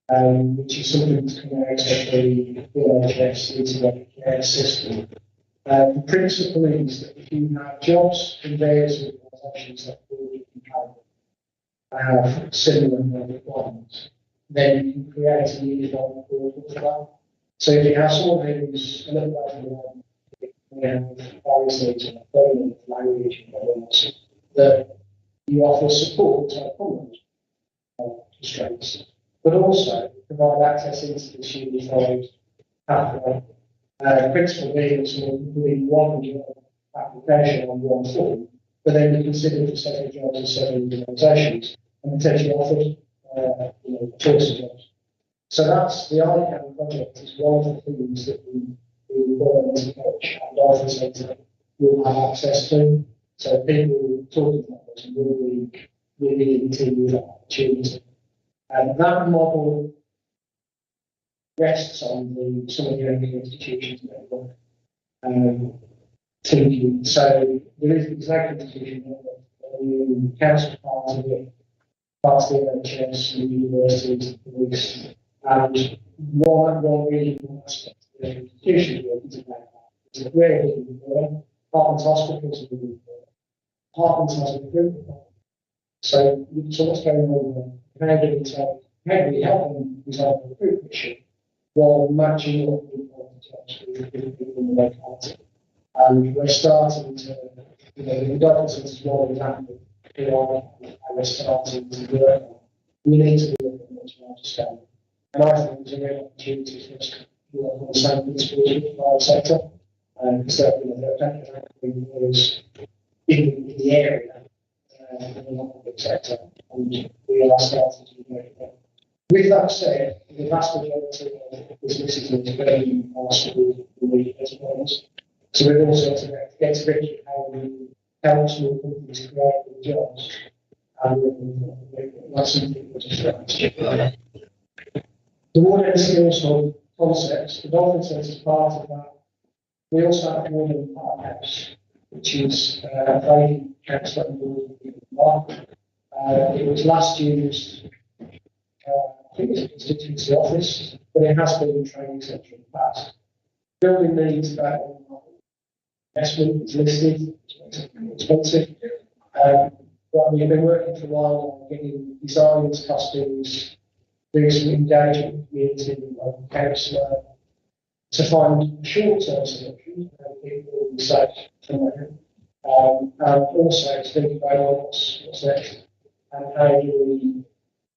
ICAM, which is something that's coming out of the NHS integrated care system. The principle is that if you have jobs in various organisations that already have similar requirements, then you can create a uniform portal for that. So if you have someone who's a little bit more, we have various needs in employment, language, and other else, that you offer support to accommodate constraints, but also provide access into this unified pathway. Principle being someone who in one job application on one form, but then you consider for several jobs and several organisations and potentially offered choice of jobs. So that's the ICAM project is one of the things that we want to coach and offer centre will have access to. So people talking about this will be really into that opportunity. And that model rests on some of the only institutions network thinking. So there's no institution network. The council part of it, parts of the NHS, the universities, the police, and one really important aspect of the institution work is about that. It's a great work. Department hospitals are really important. Departments has a recruitment problem. So what's going on there? How do we help them resolve the recruitment issue while matching up with people in the locality? And we're starting to, the government is more example, and we're starting to work on. We need to do it much larger scale. And I think there's a real opportunity for us to work on the same principles with the private sector. Because there are definitely areas in the area in the non-public sector, and we are starting to do it. With that said, the vast majority of businesses in Birmingham are small as well. So we've also to get to grips with how we help small companies create the jobs, and that's something we're just trying to do. The Warden Skills Hub concepts, the Dolphin Centre is part of that. We also have Warden Park House, which is a very council in the market. It was last used, I think it was a constituency office, but it has been a training centre in the past. Building needs about investment is listed, it's expensive. But we've been working for a while on getting designs, costings, doing some engagement with community and councillor to find short-term solutions for people will be safe from there. And also to think about what's next. and how do we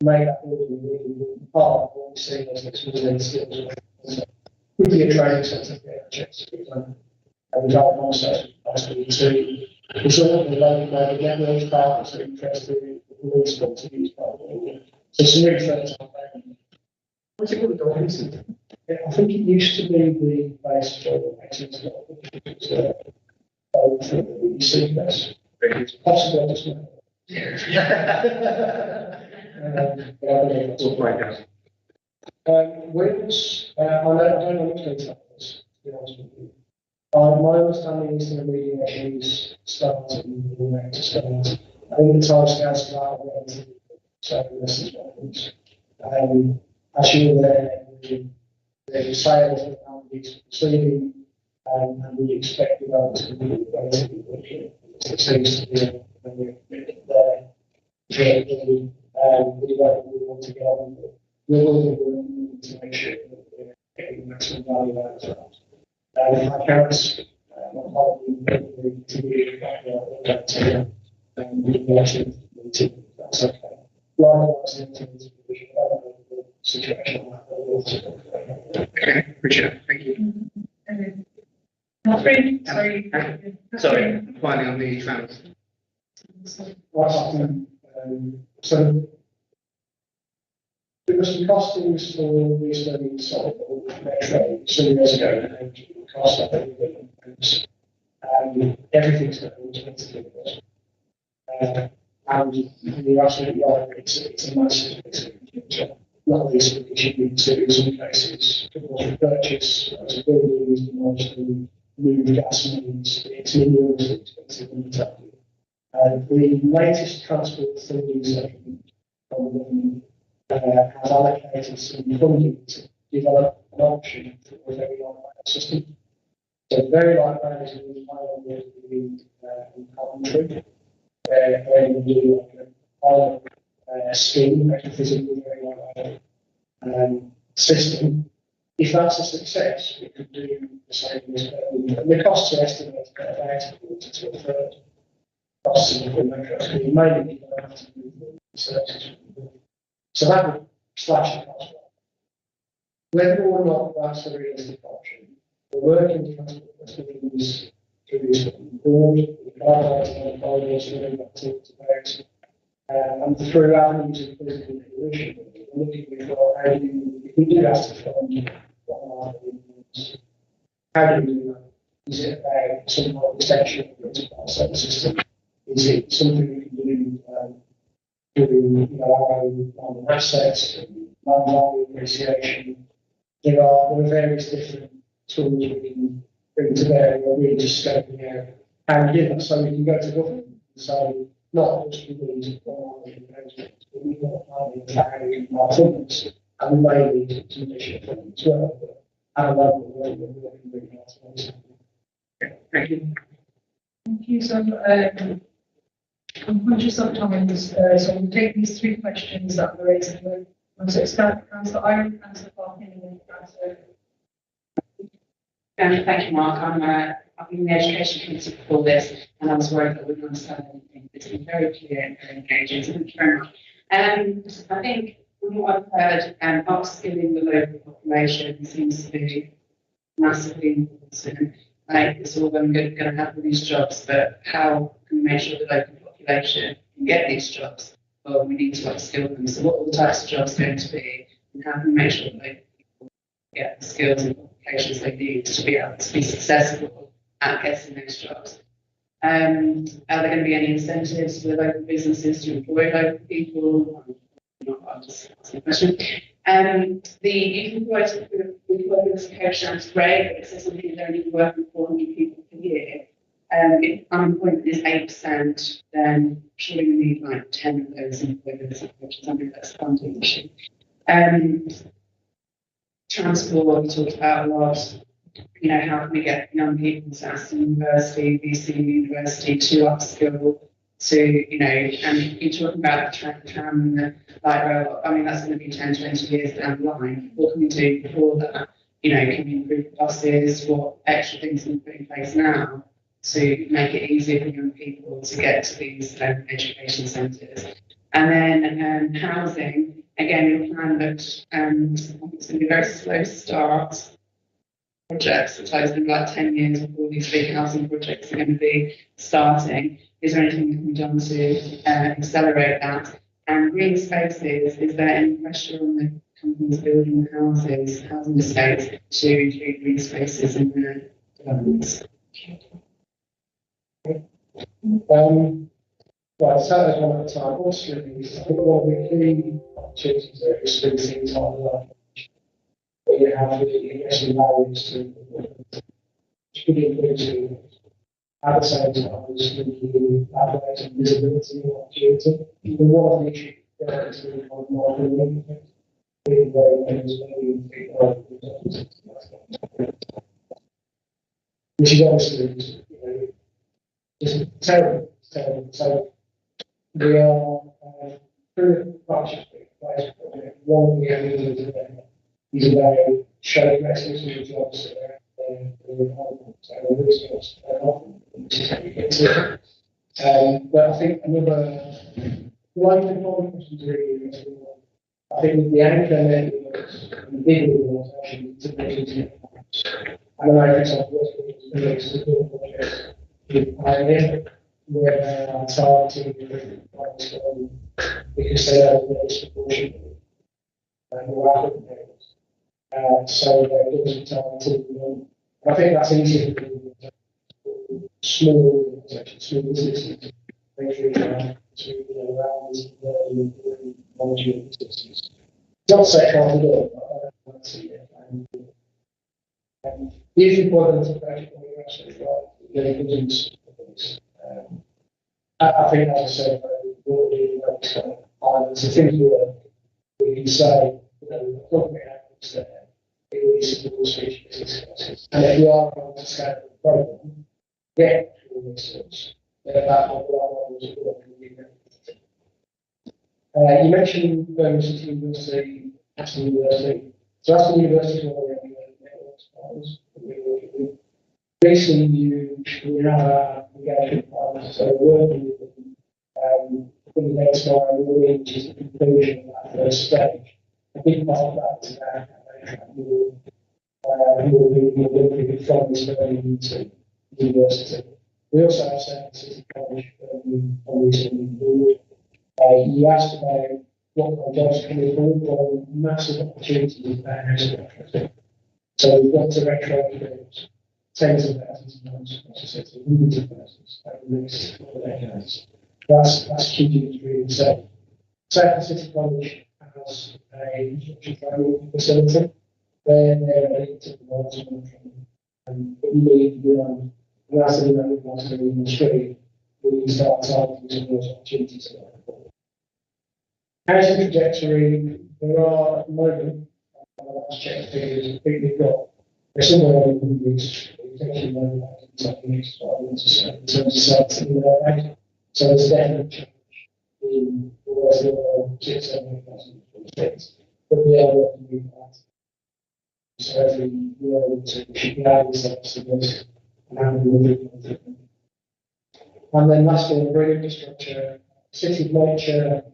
make that really part of what we see as the tools and skills. So, could be a training centre for NHS, for example. And we've had conversations last week to sort of the local networks partners are interested in the police to use part of it. So some really things on that. What's it called, the Dolphins? I think it used to be the base for access. I think that we see this. It's possible, isn't it? But I believe it's all right now. Wales, I don't know what's going to happen, to be honest with you. My understanding is the remediation is starting, the next to start. I think the time scales for that are relatively so this is what happens. As you're aware, the sales that companies proceeding, and we expect that to be relatively quickly. It seems to be there. We want to get on with it. We need to make sure that we're getting the maximum value out of that. Accounts, not probably to be that's okay. Likewise, in terms of the situation. Okay, Richard, thank you. Catherine, sorry. Sorry, finally on the trams. So there was some costings for these studies of Metro some years ago, and it cost up everything's going to expensive. And you're absolutely right, it's a massive expenditure. Not least because you need to, in some cases, purchase as a building is demolished and move gas mains. It's enormously expensive in the the latest transport funding section has allocated some funding to develop an option for a very light rail system. So very light rail is being pioneered in Coventry, where you do like a pilot scheme, a physically very light rail system. If that's a success, we could do the same as the costs are estimated at about a quarter to a third. Costs of the metro scheme, mainly because I have to move the services. So that would slash the cost. Whether or not that's a realistic option, we're working with transport schemes through this board, we're collaborating on corridors with activities about, and through avenues of political evolution, we're looking for how do you, if we do have to fund what are the how do we do that? Is it about some kind of extension of the service system? Is it something we can do through our own assets, land value appreciation? There are various different tools we can bring to bear, and we're really just scoping out how we do that. So we can go to government and say, not just we need but we've got planning clarity in our funds, and we may need to initiate funding as well. But at a level where we can bring that to. Thank you. Thank you. So, I'm conscious of time, so we'll take these three questions that were raised. So it's Councillor Iron, Councillor Parkin, and then Councillor. Thank you, Mark. I've been in the education committee before this, and I was worried that we wouldn't understand anything. It's been very clear and very engaging. So thank you very much. I think from what I've heard, upskilling the local population seems to be massively important. It's all going to happen these jobs, but how can we make sure the local population can get these jobs? Well, we need to upskill them. So what are the types of jobs going to be, and how can we make sure that local people get the skills and qualifications they need to be able to be successful at getting those jobs? Are there going to be any incentives for the local businesses to employ local people? I'm just asking a question. The youth employment qualification is great, but it says something that only working 400 people per year. If unemployment is 8%, then surely we need like 10 of those employments, which is something that's a funding issue. Transport, we talked about a lot. You know, how can we get young people to Aston University, BC University to upskill to, you know, and you're talking about the tram, the light rail. I mean, that's going to be 10, 20 years down the line. What can we do before that? You know, can we improve buses? What extra things can we put in place now to make it easier for young people to get to these education centres? And then housing, again, your plan looked, it's going to be a very slow start. Projects, it's like it's been about 10 years before these big housing projects are going to be starting. Is there anything that can be done to accelerate that? And green spaces, is there any pressure on the companies building the housing estates to include green spaces in their developments? Right, so that's one at a time. Obviously, I think one of the key opportunities there is to see things like that. Where you have the actually barriers to put into at the same time as the advocating visibility and opportunity. And one of the issues there is really kind of not really which is obviously, you know, is terrible. So we are through the partnership project. One of the areas is about showing messages and jobs but I think another one of the questions really is, I think with the anchor networks and the big organisations to make it. And I think some support projects in Pioneer, where they are targeting because they are the disproportionate more affluent areas. So they're also targeting them. I think that's easier for small organisations, small businesses, to around the knowledge businesses. Not so hard to do, but I don't see it. The issue for them is you're absolutely right. The business. I think, as I said, it's a thing we can say, you know, appropriate happens there. It really supports each business. And if you are going to scale the program, get to the research. You mentioned Birmingham City University, Aston University. So Aston University is one of the networks partners that we're working with. Recently, we have a engagement partner, so working with them in the next one, which is the conclusion of that first stage. A big part of that is about who will be looking from this Birmingham City University. We also have San City College on this board. You asked about what jobs can we forward for massive opportunities with that housing retrofit. So we've got to retrofit tens of thousands of homes across the city, hundreds of thousands over the next 4 decades. That's huge, really. So San City College has a construction training facility. They're ready to provide some training. And what you need beyond and as the what's going in the street, we can start targeting some of those opportunities. Housing trajectory, there are at the moment, let's check figures, I think we've got, there's somewhere over the weeks, we've taken over the next 5 months or so, in terms of sites in there. So there's definitely change in the rest of the 6,000 states, but we are working with that. So every year or two, we should be adding steps to this. And then lastly, on green infrastructure, city nature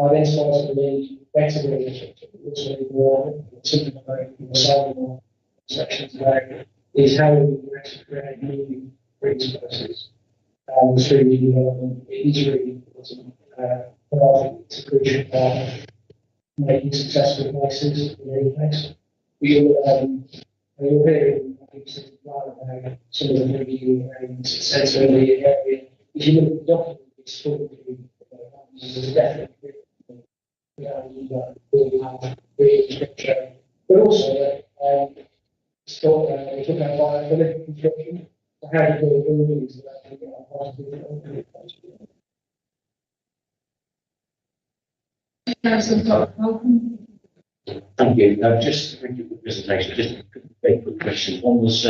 identifies the need better green infrastructure, but also more simplifying the cycle section today is how we can actually create new green spaces through new development. It is really important, but I think it's a crucial part of making successful places in any place. You're hearing some of the review and success in the area. If you look at the document, it's full of there's definitely we have infrastructure, but also it's got we talk about viability construction. So how do you build buildings that actually get a positive Thank you. Just thank you for the presentation. Just a very quick question. One was,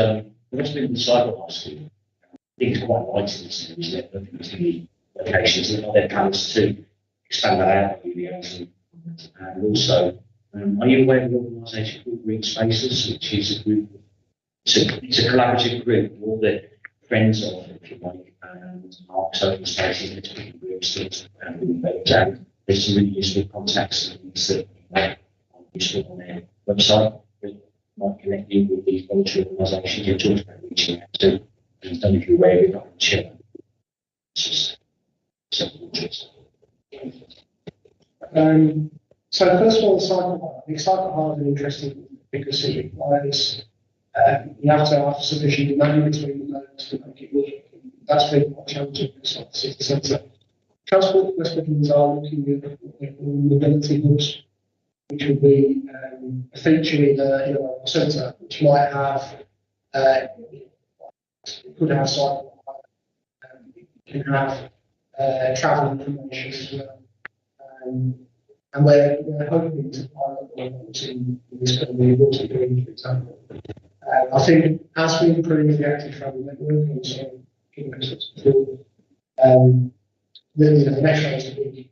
what's been the cyber high school? I think it's quite light in this, isn't it? Looking at the locations, and are there plans to expand that out maybe? And also, are you aware of an organisation called Green Spaces, which is a group, it's a collaborative group of all the friends of, if you like, and Mark's open spaces, particular groups that there's some really useful contacts and things that are useful on their website that might connect you with these voluntary organisations you're talking about reaching out to. And I don't know if you're aware of it, Chair. It's just something interesting. So first of all, the cycle hire. The cycle hire is an interesting because it requires you have to have sufficient demand between the nodes to make it work. That's been quite challenging for the city centre. Transport West Midlands are looking at mobility hubs, which will be a feature in a centre, which might have could have cycle hire, it can have travel information as well. And we're hoping to pilot one in this company, Water Green, for example. I think as we improve the active travel network, and so the metro is a big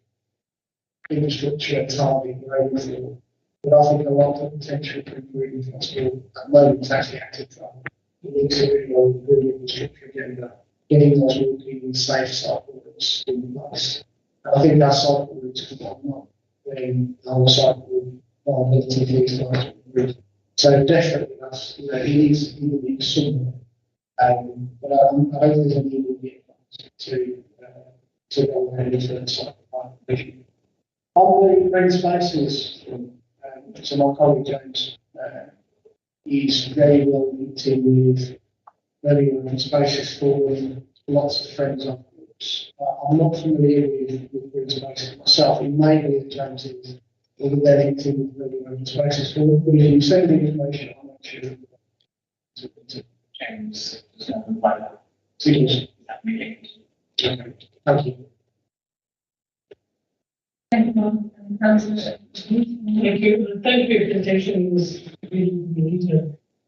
infrastructure target we're aiming for. But I think a lot of potential for improving transport at the moment is actually active travel. We need to really infrastructure agenda, getting those walking safe cycle routes in place. And I think that cycle routes could not when our cycle viability fees are improved. So definitely that's, it needs somewhere. But I don't think there's any immediate to go ahead into the cycle viability. On the green spaces, so my colleague James is very well linked in with very open spaces for lots of friends of groups. I'm not familiar with green spaces myself. It may be that James is, or that they're linked in with very open spaces for, but if you send the information, I'm not sure. To James, like that. Thank you. Thank you, Councillor. Thank you. Thank you for your presentation. It was really neat.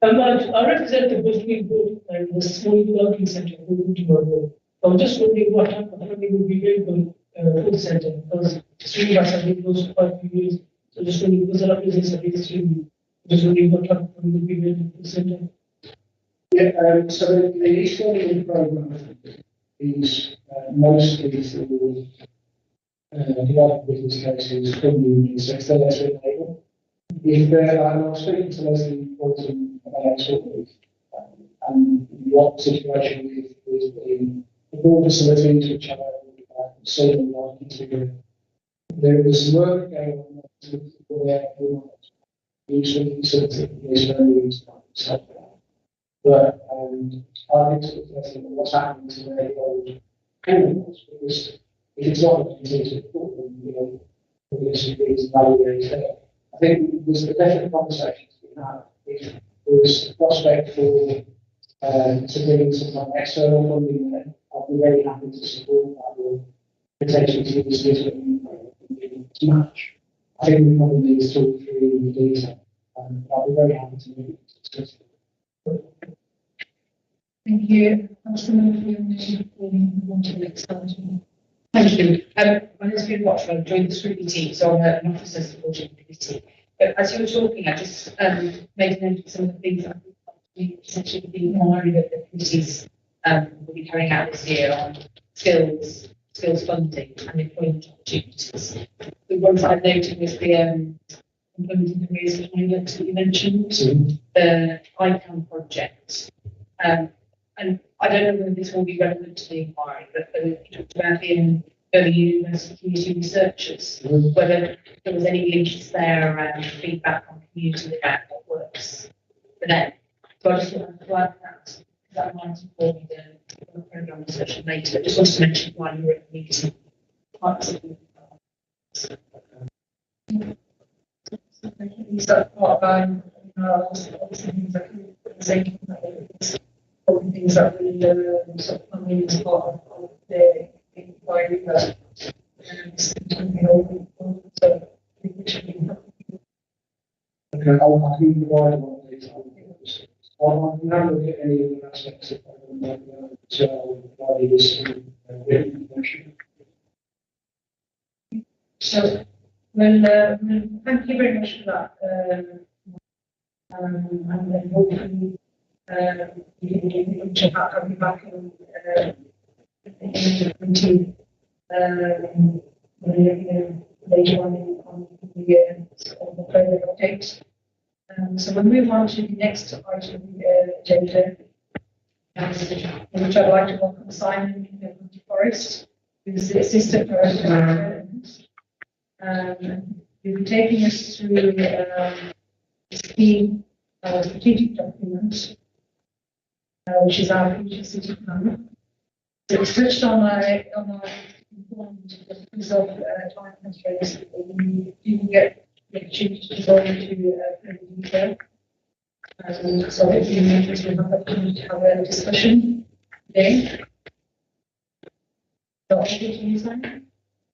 I represent the Bushmead Board and the Small Development Centre tomorrow. I'm just wondering what happening would be available for the centre because Street Bus have been closed for quite a few years. So just wondering because a lot of business are based in just wondering what happening would be available for the centre. Yeah, so the East London programme is mostly for development business cases from the sector that's enable. If there are, and I was speaking to Leslie Bolton about shortly, and what situation with the board facilities which are seen like into there is work going on where usually facilities very stuff. But I think what's happening to the old criminals because if it's not a continuous report, then this is evaluated there. I think there's a definite conversation to be had. If there's a prospect for to bring some kind of external funding there, I'll be very happy to support that or potentially to use this to match. I think we probably need to talk through the detail. I'll be very happy to discuss it. Thank you. Councillor Murphy, on to the next item. Thank you. My name is Fiona Watchford. I joined the scrutiny team, so I'm an officer supporting the committee. But as you were talking, I just made a note of some of the things that we potentially be inquiry that the committees will be carrying out this year on skills funding and employment opportunities. The ones I've noted was the employment and careers for pilots that you mentioned, the ICANN project. And I don't know whether this will be relevant to the inquiry, but you talked about the early university community researchers, whether there was any links there around feedback on community about what works for them. So I just thought I'd flag that, that might inform the programme discussion later. I just wanted to mention why you were at the meeting. Is that part of obviously things that things that really sort of come in as part of the inquiry that so it should be Okay, I'll keep the wide one. I'll not look at any of the aspects of so well thank you very much for that and then hopefully you have me back in the later on the further updates. So we'll move on to the next item on the agenda, in which I'd like to welcome Simon Forrest, who's the Assistant Director of Development. He'll be taking us through the scheme strategic document, which is our future city plan. So it's touched on my because of time constraints. You can get the opportunity to go into further detail. So if you members will have the opportunity to have a discussion today. So over to you, Simon.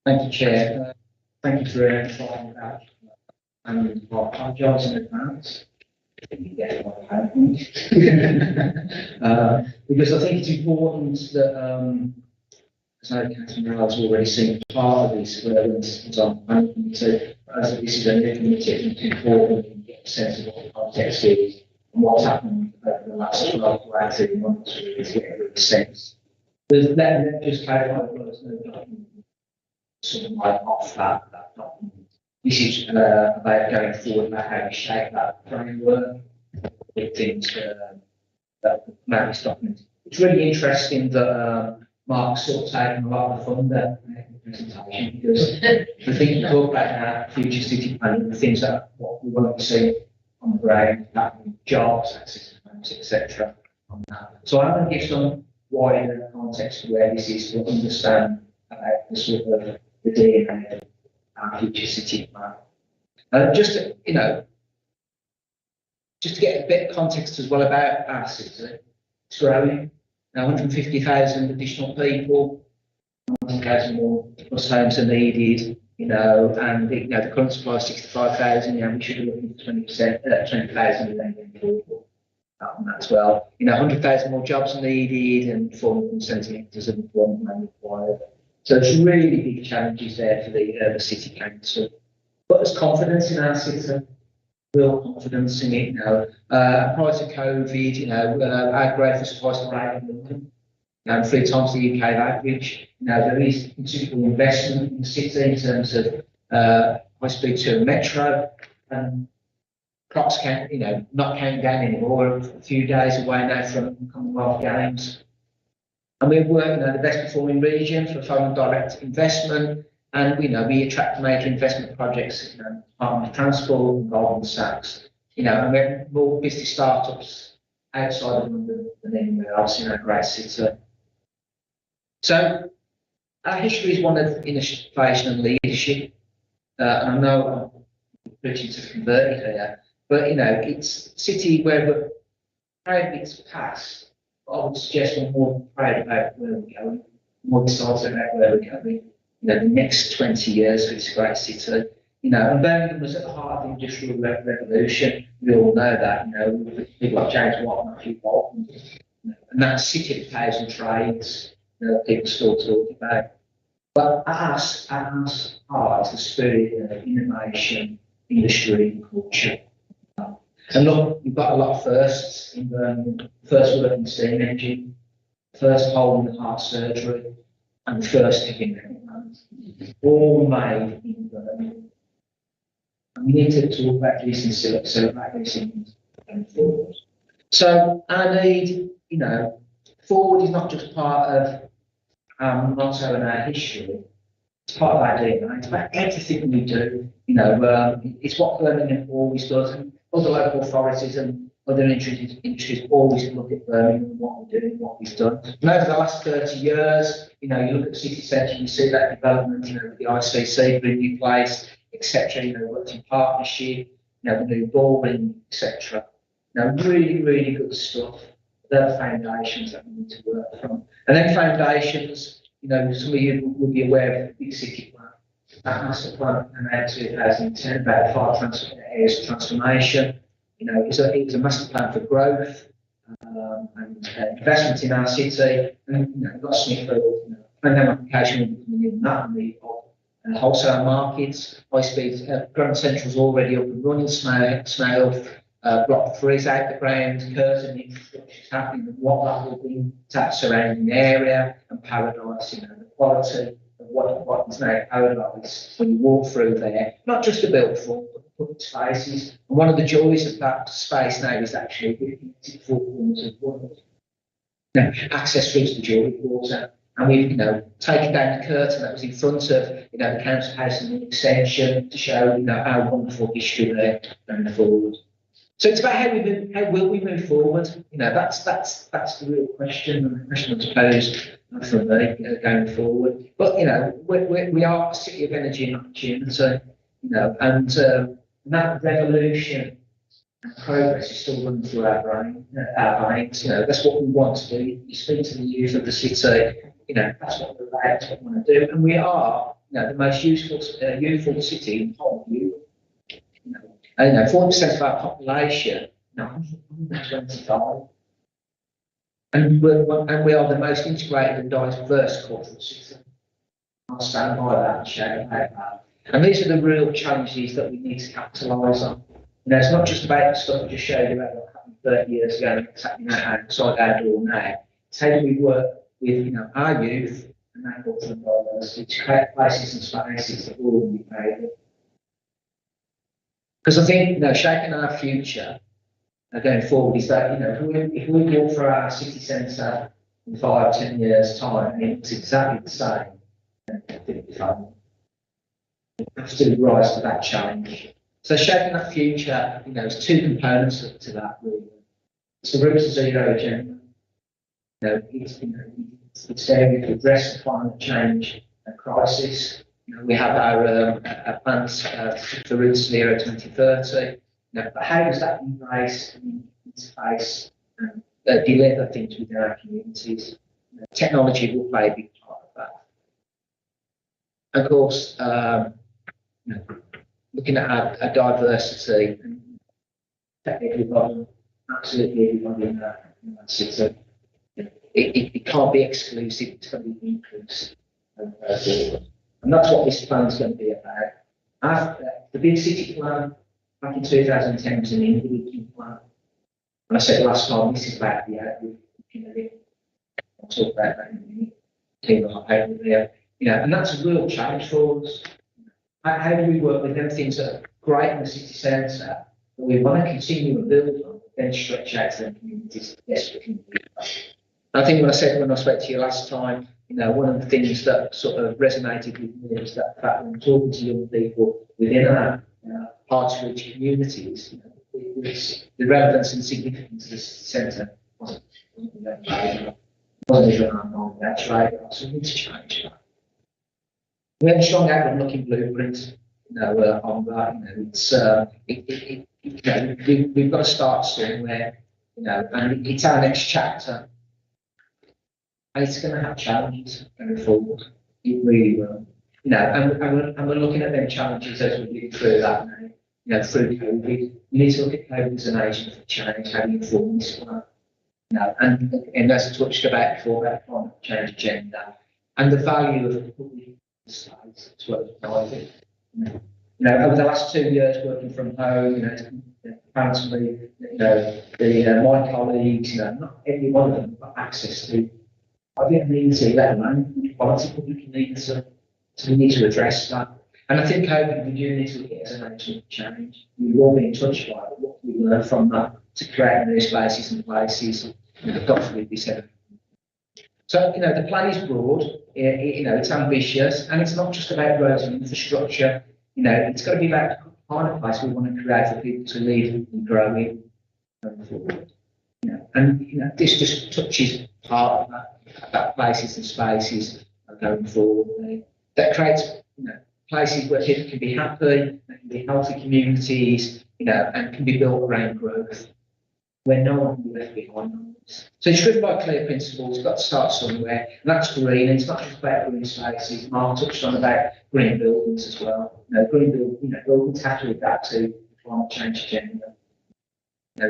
Thank you, Chair. Thank you for inviting that. And our jobs in advance. Because I think it's important that, as I has already seen, part of this was on planning committee, as this is a new committee, it's important to get a sense of what the context is and what's happened over the last 12 to 18 months, really, to get a real sense. Let me just clarify that there's no document sort of like off that document. This is about going forward, about how we shape that framework with things that about this document. It's really interesting that Mark's sort of taken a lot of the fun there in the presentation, because the thing you talk about now, future city planning, the things that what we want to see on the ground, that jobs, access to homes, etc. on that. So I'm going to give some wider context to where this is to understand about the sort of the DNA of our future city plan. Just to, just to get a bit of context as well about our city, it's growing. Now 150,000 additional people, 1,000 more plus homes are needed, and the current supply is 65,000, we should be looking for 20,000 people on that as well. 100,000 more jobs are needed and 470 hectares of employment required. So there's really big challenges there for the city council. But there's confidence in our city, real confidence in it now. Prior to COVID, our growth was twice the rate of London, 3 times the UK average. There is considerable investment in the city in terms of high-speed to metro, and clocks can't, not counting down anymore. A few days away now from Commonwealth Games. And we're working on the best performing region for foreign direct investment, and we attract major investment projects, Department of Transport and Goldman Sachs, and we're more business startups outside of London than anywhere else in our great city. So our history is one of innovation and leadership, and I know I'm preaching to convert it here, but it's a city where we're proud of its past. I would suggest we're more proud about where we're going, more excited about where we're going. The next 20 years for this great city. And Birmingham was at the heart of the Industrial Revolution. We all know that. People like James Watt, Matthew Bolton, and that city of 1,000 trades. People still talk about. But at our heart is the spirit of innovation, industry, and culture. And look, we've got a lot of firsts in Birmingham. First working steam engine, first hole in the heart surgery, and first picking plants, all made in Birmingham. And we need to talk about this and celebrate these things going forward. So our need, forward is not just part of our motto and our history, it's part of our DNA. It's about everything we do. It's what Birmingham always does. And other local authorities and other industries always look at Birmingham and what we're doing, what we've done. And over the last 30 years, you look at the city centre, you see that development, with the ICC, the new place, etc. Worked in partnership, the new building, etc. Really, really good stuff. They're the foundations that we need to work from. And then foundations, some of you will be aware of the big city plan. That master plan in 2010 about 5 areas of transformation. It was a master plan for growth and investment in our city. And we've got Smithfield, program application will be coming in that the wholesale markets. High speed Grand Central's already up and running. Smale Block 3 is out the ground. Curtain infrastructure is happening. And what that will be to that surrounding area and Paradise. The quality of what what is now Paradise, when you walk through there, not just the built form, but the public spaces. And one of the joys of that space now is actually the four corners of the world. Now, access through to the jewellery water. And we've, taken down the curtain that was in front of, the council house and the extension to show, our wonderful history there going forward. So it's about how will we move forward? That's the real question, and the question that's posed for me going forward. But we are a city of energy and opportunity, and that revolution and progress is still running through our veins. That's what we want to do. You speak to the youth of the city. That's what we're about. That's what we want to do, and we are, the most youthful city in the whole of Europe. 40% of our population, 125, and we are the most integrated and diverse cultural system. I'll stand by that and shout about that. And these are the real challenges that we need to capitalise on. It's not just about the stuff I just showed you about what happened 30 years ago and what's happening outside our door now. It's how do we work with our youth and that cultural diversity to create places and spaces that will all be paid. Because I think, shaping our future going forward is that, if we walk through our city centre in 5-10 years' time, it's exactly the same. We have to rise to that challenge. So shaping that future, there's two components to that, really. It's the Route to Zero agenda. It's there to address the climate change crisis. We have our plans for Route to Zero 2030. But how does that embrace and interface and deliver things within our communities? Technology will play a big part of that. Of course, looking at our diversity, everybody, absolutely everybody in that city. It can't be exclusive, it's going to be inclusive. And that's what this plan is going to be about. The big city plan back in 2010 was an individual plan. And I said last time, this is about the outlook. I'll talk about that in a minute. And that's a real challenge for us. How do we work with them things that are great in the city centre that we want to continue and build on, then stretch out to the communities? Yes, we can do that. I think when I spoke to you last time, one of the things that sort of resonated with me was that fact when talking to young people within our hard-to-reach communities, the relevance and significance of the centre wasn't even on that's right. So we need to change that. We have a strong outward-looking blueprint, on that. We've got to start somewhere, and it's our next chapter. And it's going to have challenges going forward. It really will. And we're looking at them challenges as we get through that now. Through COVID, we need to look at COVID as an agent for change, how do you inform this plan? And as I touched about before, about the climate change agenda, and the value of public space as well as private. Over the last 2 years working from home, apparently, my colleagues, not every one of them got access to private amenity, let alone quality public amenity. So we need to address that. And I think COVID, we do need to look at it as an agent of change. We've all been touched by it, what we learn from that to create new spaces and places. Got to be said. So, the plan is broad, it's ambitious, and it's not just about roads and infrastructure. It's got to be about the kind of place we want to create for people to live and grow in going forward. This just touches part of that places and spaces going forward. That creates, places where people can be happy, can be healthy communities, and can be built around growth, where no one will be left behind. So it's driven by clear principles, got to start somewhere, and that's green, and it's not just about green spaces. Mark touched on about green buildings as well. Buildings have to adapt to the climate change agenda.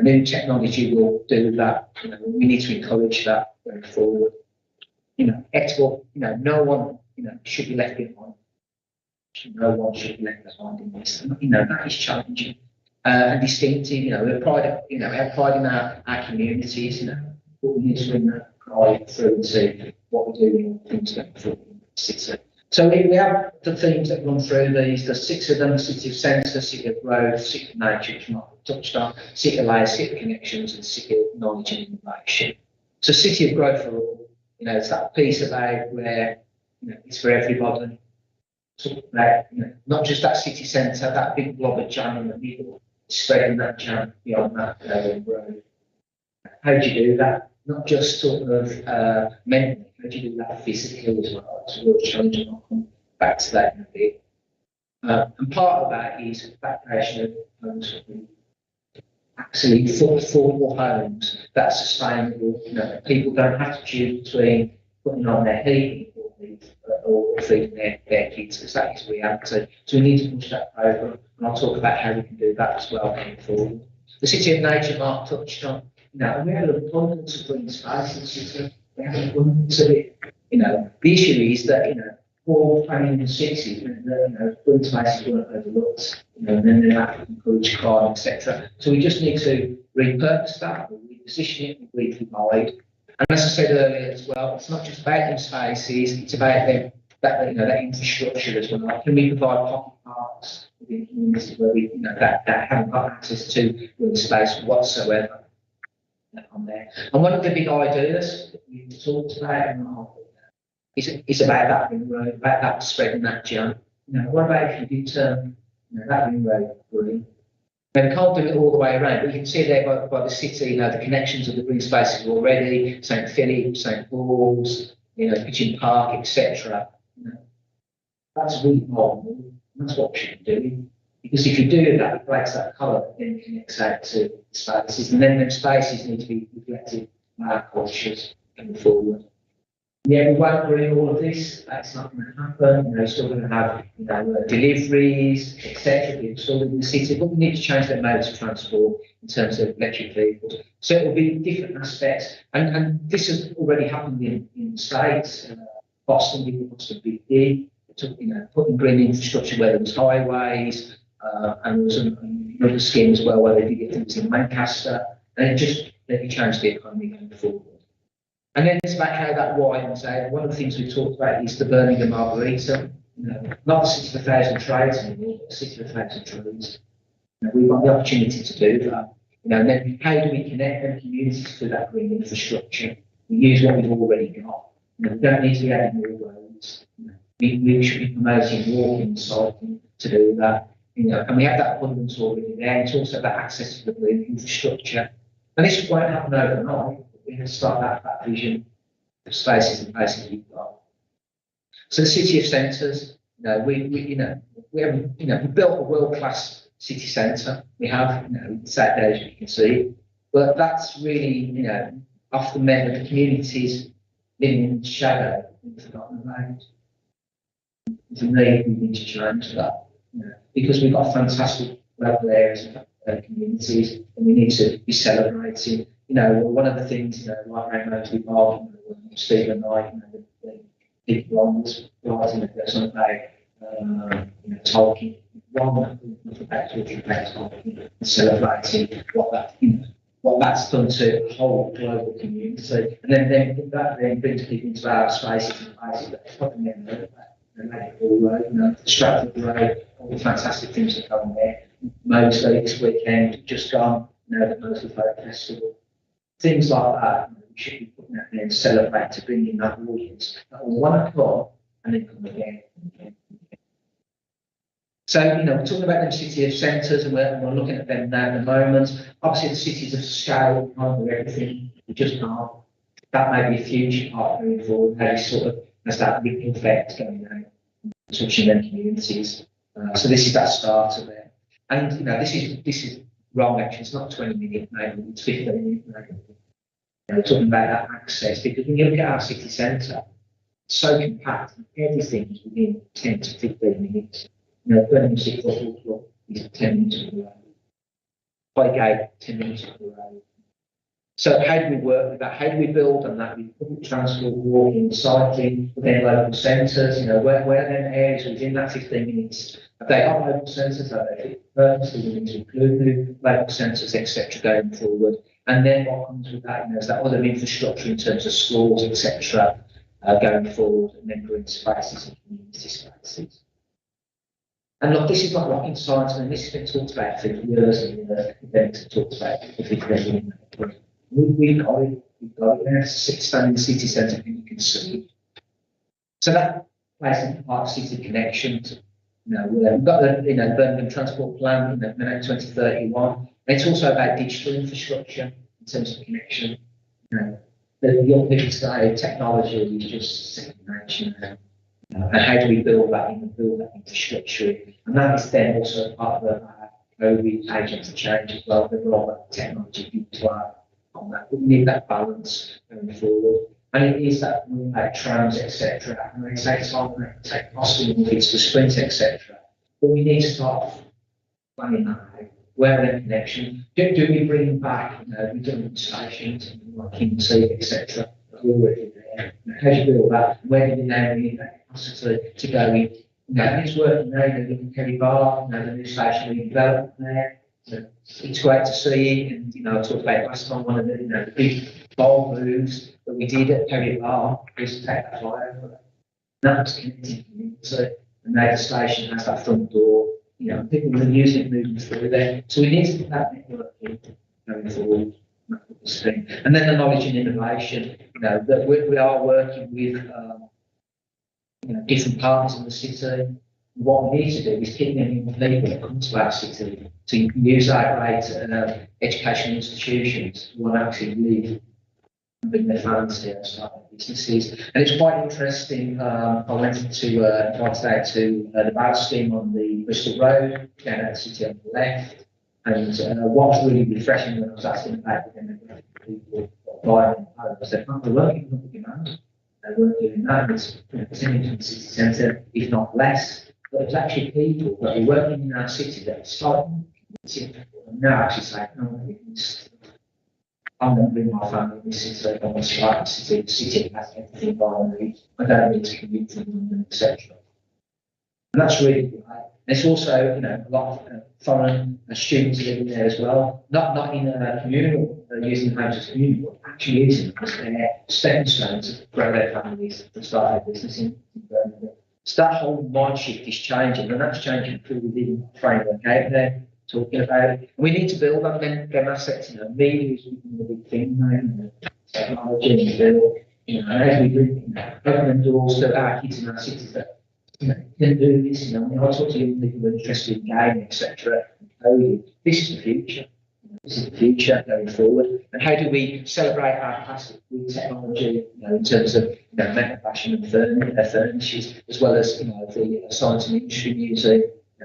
New technology will do that. We need to encourage that going forward. Equitable, no one, should be left behind. No one should be left behind in this. That is challenging. And distinctive, we have pride in our communities, but we need to bring that pride through to what we're doing, things going forward in the city. So we have the themes that run through these, the 6 of them: the city of centre, city of growth, city of nature, which Mark touched on, city of layers, city of connections, and city of knowledge and innovation. So city of growth for all, it's that piece about where, it's for everybody. Talk about, not just that city centre, that big blob of jam in the middle, spreading that jam beyond that level of growth. How do you do that? Not just sort of mentally, how do you do that physically as well? It's a real challenge, and I'll come back to that in a bit. And part of that is that creation of homes, actually affordable homes that are sustainable. People don't have to choose between putting on their heating or feeding their kids, because that is reality. So we need to push that over, and I'll talk about how we can do that as well going forward. The city of nature, Mark touched on. We have an abundance of green space in the city. We have an abundance of it. The issue is that, all planning in the cities, green spaces weren't overlooked, and then they have to encourage crime, etc. So we just need to repurpose that, reposition it, reprovide. And as I said earlier as well, it's not just about them spaces, it's about them, that infrastructure as well. Can we provide pocket parks within communities where we, that haven't got access to green space whatsoever on there? And one of the big ideas that we talked about is about that ring road, about that spreading that jam. What about if you do turn that ring road green? Now, we can't do it all the way around, but you can see there by the city, the connections of the green spaces already, St Philip, St Paul's, Pigeon Park, etc. That's really important. That's what we should be doing. Because if you do that, it breaks that colour, then it connects out to the spaces, and then those spaces need to be reflected in our cultures going forward. Yeah, we won't agree all of this. That's not going to happen. You're still going to have, deliveries, etc. installed in the city, but we need to change their modes of transport in terms of electric vehicles. So it will be different aspects, and this has already happened in the States. Boston did Boston Big D, putting green infrastructure where there was highways, and there was another scheme as well where they did things in Manchester, and it just really changed the economy going forward. And then it's about how that widens out. One of the things we've talked about is the Birmingham Arboretum. Not the city of 1,000 trades anymore, but the city of 1,000 trees. We've got the opportunity to do that. And then how do we connect them communities to that green infrastructure? We use what we've already got. We don't need to be adding more roads. We should be promoting walking and cycling to do that. And we have that abundance already there. It's also about access to the green infrastructure. And this won't happen overnight. We have to start that vision of spaces and places we've got. So the city of centres, we built a world-class city centre. We have, it's out there as you can see, but that's really, often meant that the communities living in shadow and forgotten about. For me, we need to change that, because we've got fantastic local areas and communities, and we need to be celebrating. One of the things, like Rainbow to Bob, Stephen Knight, the big ones, writing a person about, Tolkien, one about Tolkien, and celebrating what that's done to the whole global community, and then that brings people into our spaces and places that they probably never heard about. The Liverpool Road, the Stratford Road, all the fantastic things that come there. Mosley this weekend, just gone, the Mosley Folk Festival. Things like that, we should be putting that there and celebrate to bring in that audience that will want to come and then come again. So, we're talking about them city of centres, and we're looking at them now at the moment. Obviously, the cities of scale, we can't do everything, we just can't. That may be a future part moving forward, how you has that ripple effect going on, touching them communities. So this is that start of it. And, this is wrong actually, it's not 20 minutes maybe, it's 15 minutes maybe. We're talking about that access, because when you look at our city centre, it's so compact, everything's within 10 to 15 minutes. Birmingham City Football Club is 10 minutes of the road. Highgate, 10 minutes of the road. So how do we work with that? How do we build on that with public transport, walking, cycling, within local centres? Where are them areas within that 15 minutes? Have they got local centres? Have they fit purpose? We need to include new local centres, etc. going forward. And then what comes with that? Is that other infrastructure in terms of schools, etc. going forward, and then green spaces and community spaces. And look, this is not rocket science, and this has been talked about for years and years. Events have talked about it for 50 years. We've got it. We've got it. There's 6 standing city centre, and you can see. So that plays into part of city connections. We've got the Birmingham Transport Plan, the 2031. It's also about digital infrastructure in terms of connection. The young people today, technology is just second nature now. And how do we build that infrastructure? And that is then also part of the COVID agents of change as well. The role that technology gives to our on that. We need that balance going forward. And it is that about trams, etc. And it takes time, it takes costing, it's the sprint, etc. But we need to start planning that out. Where are the connections? Do we bring back redundant stations like Kingsey, etc.? Already there. How do you build that? Where do we now need that capacity to go in? And it's working now, in Kerry Bar, the new station being developed there. So it's great to see, and I talked about last time one of the big bold moves that we did at Kerry Bar was to take that flyover. That was connected to, and now the station has that front door. People are using it moving through there. So we need to put that network in going forward. And then the knowledge and innovation, that we are working with different partners in the city. What we need to do is keep getting people that come to our city to use our great educational institutions who want to actually live and bring their families here and start their businesses. And it's quite interesting. I went to the Bow scheme on the Bristol Road, down at the city on the left. And what was really refreshing when I was asking about the demographic people buying homes, they're not working on the demand. They're working in that. It's in the city centre, if not less. But it's actually people that are working in our city that are starting and now actually saying, no, I'm going to bring my family in the city, I want to start the city, the city has everything I need, I don't need to commute from London, etc. And that's really great. There's also, a lot of foreign students living there as well, not in a communal, using homes as communal, but actually using them as their stepping stones to grow their families and start their business in Birmingham. So that whole mind shift is changing, and that's changing through the living framework out there, talking about it. And we need to build on them assets, media is becoming a big thing now, technology and build, and as we bring, open doors to our kids in our cities that, can do this, I talk to young people who are interested in gaming, etc. This is the future. This is the future going forward. And how do we celebrate our past with technology, in terms of metal fashion and furniture, as well as the Science and Industry Museum?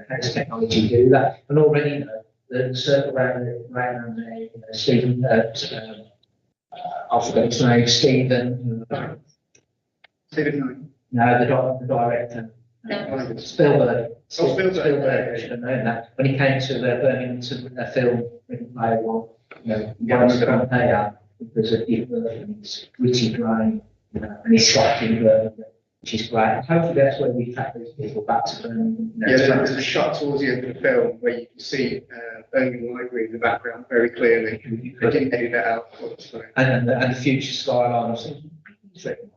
How does technology do that? And already, the circle around there, Stephen, I forgot his name, Stephen. Stephen, no, the director. Spielberg. Spielberg. I should have known that. When he came to Birmingham to film Play One, one of the compare because of his witty brain and his striking Birmingham, which is great. Hopefully that's where we attract those people back to Birmingham. There's a shot towards the end of the film where you can see Birmingham Library in the background very clearly. They didn't edit that out. And the future skyline. I was thinking,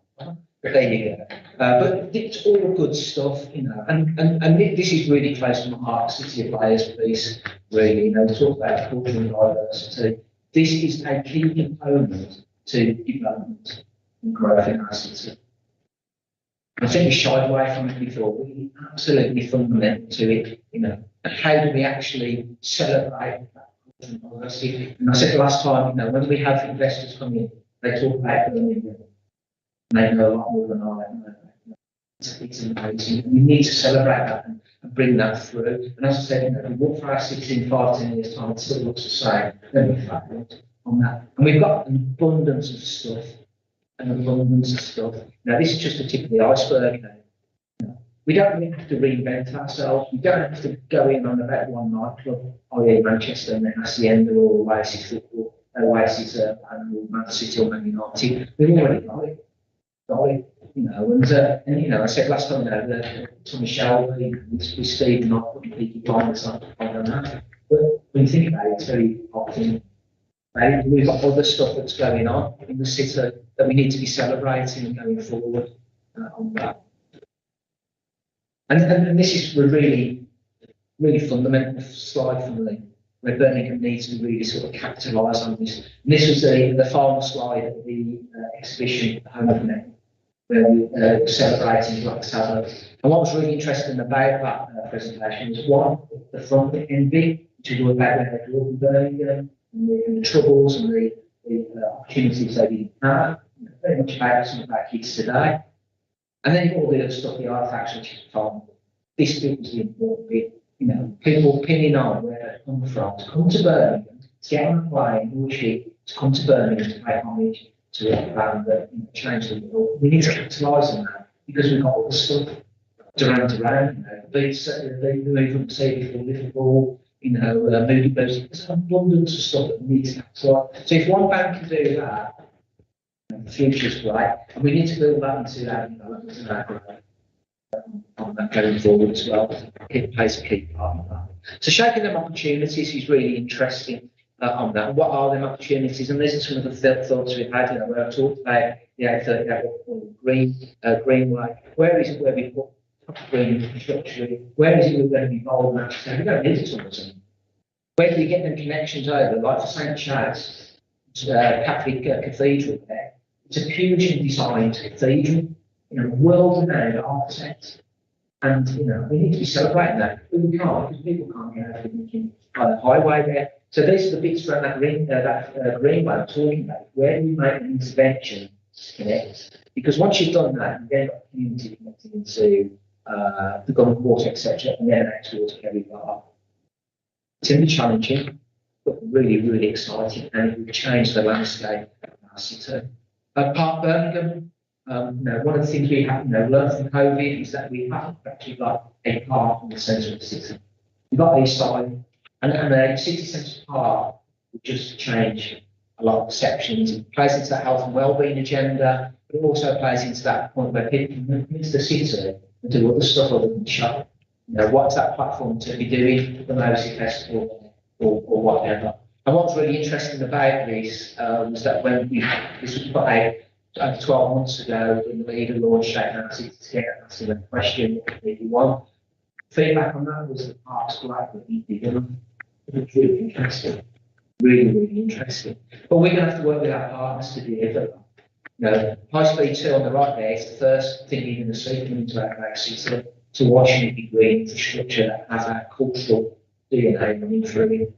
there you go. But it's all good stuff, and this is really close to my heart, City of Players piece, really, we talk about culture and diversity. This is a key component to development and growth in our city. I think we shied away from it before, we're absolutely fundamental to it, and how do we actually celebrate that culture and diversity? And I said last time, when we have investors come in, they talk about Birmingham. They know a lot more than I know. It's amazing. We need to celebrate that and bring that through. And as I said, we walk for our city in 5-10 years' time, it still looks the same. Then we focus on that. And we've got an abundance of stuff. Now, this is just the tip of the iceberg. We don't really have to reinvent ourselves. We don't have to go in on about one nightclub, i.e. Manchester, and then Hacienda or Oasis Football, Oasis and Man City or Man United. We've already got it. And I said last time to Michelle, with Steve, and not putting Peaky Blinders on that. But when you think about it, it's very often Maybe we've got other stuff that's going on in the city that we need to be celebrating and going forward on that. And this is a really fundamental slide for me, where Birmingham needs to really sort of capitalise on this. And this was the final slide of the exhibition, Home of Men, where we were celebrating Black Sabbath. And what was really interesting about that presentation was one, the front, the envy, which is all about where they grew up in Birmingham, and the troubles and the opportunities they didn't have, very much about some of our kids today. And then all the other stuff, the artifacts, which is fun. This bit was the important bit, people pinning on where they come from, to come to Birmingham, to get on a plane, or ship, to come to Birmingham to pay homage to a band that changed the world. We need to capitalise on that because we've got all the stuff around, the beats, the movement, say before Liverpool, movie books, there's abundance of stuff that we need to capitalise. So if one band can do that, the future's great, and we need to build that into our development and our growth on that going forward as well. It plays a key part of that. So shaping them opportunities is really interesting on that. What are them opportunities? And these are some of the thoughts we've had, where I've talked about the Greenway. Where is it where we put green infrastructure? Where is it we're going to be involved in? So we don't need a tourism. Where do we get them connections over? Like for St. Chad's Catholic Cathedral there. It's a hugely designed cathedral, world-renowned architect. And, we need to be celebrating that. But we can't, because people can't get out of the highway there. So these are the bits around that greenway I'm talking about. Where do we make an intervention to connect? Because once you've done that, you then got the community connected into the Golden Quarter, etc., and then out towards Kerry Bar. It's going to be challenging, but really, really exciting, and it will change the landscape of our city. Park Birmingham, one of the things we have learned from COVID is that we haven't actually got a park in the centre of the city. We've got East Side, and the city centre park will just change a lot of perceptions. It plays into that health and wellbeing agenda, but it also plays into that point where people can move into the city and do other stuff other than shop. What's that platform to be doing for the Mosey Festival or whatever. And what's really interesting about this was that when this was put out 12 months ago, when the leader launched Shape Our City Together, asking a question, what do you want? Feedback on that was the park's great, but he didn't. It was really interesting. Really, really interesting. But we're going to have to work with our partners to deliver. High Speed 2 on the right there is the first thing you're going to see coming into our city to watching it be green infrastructure that has our cultural DNA running through it.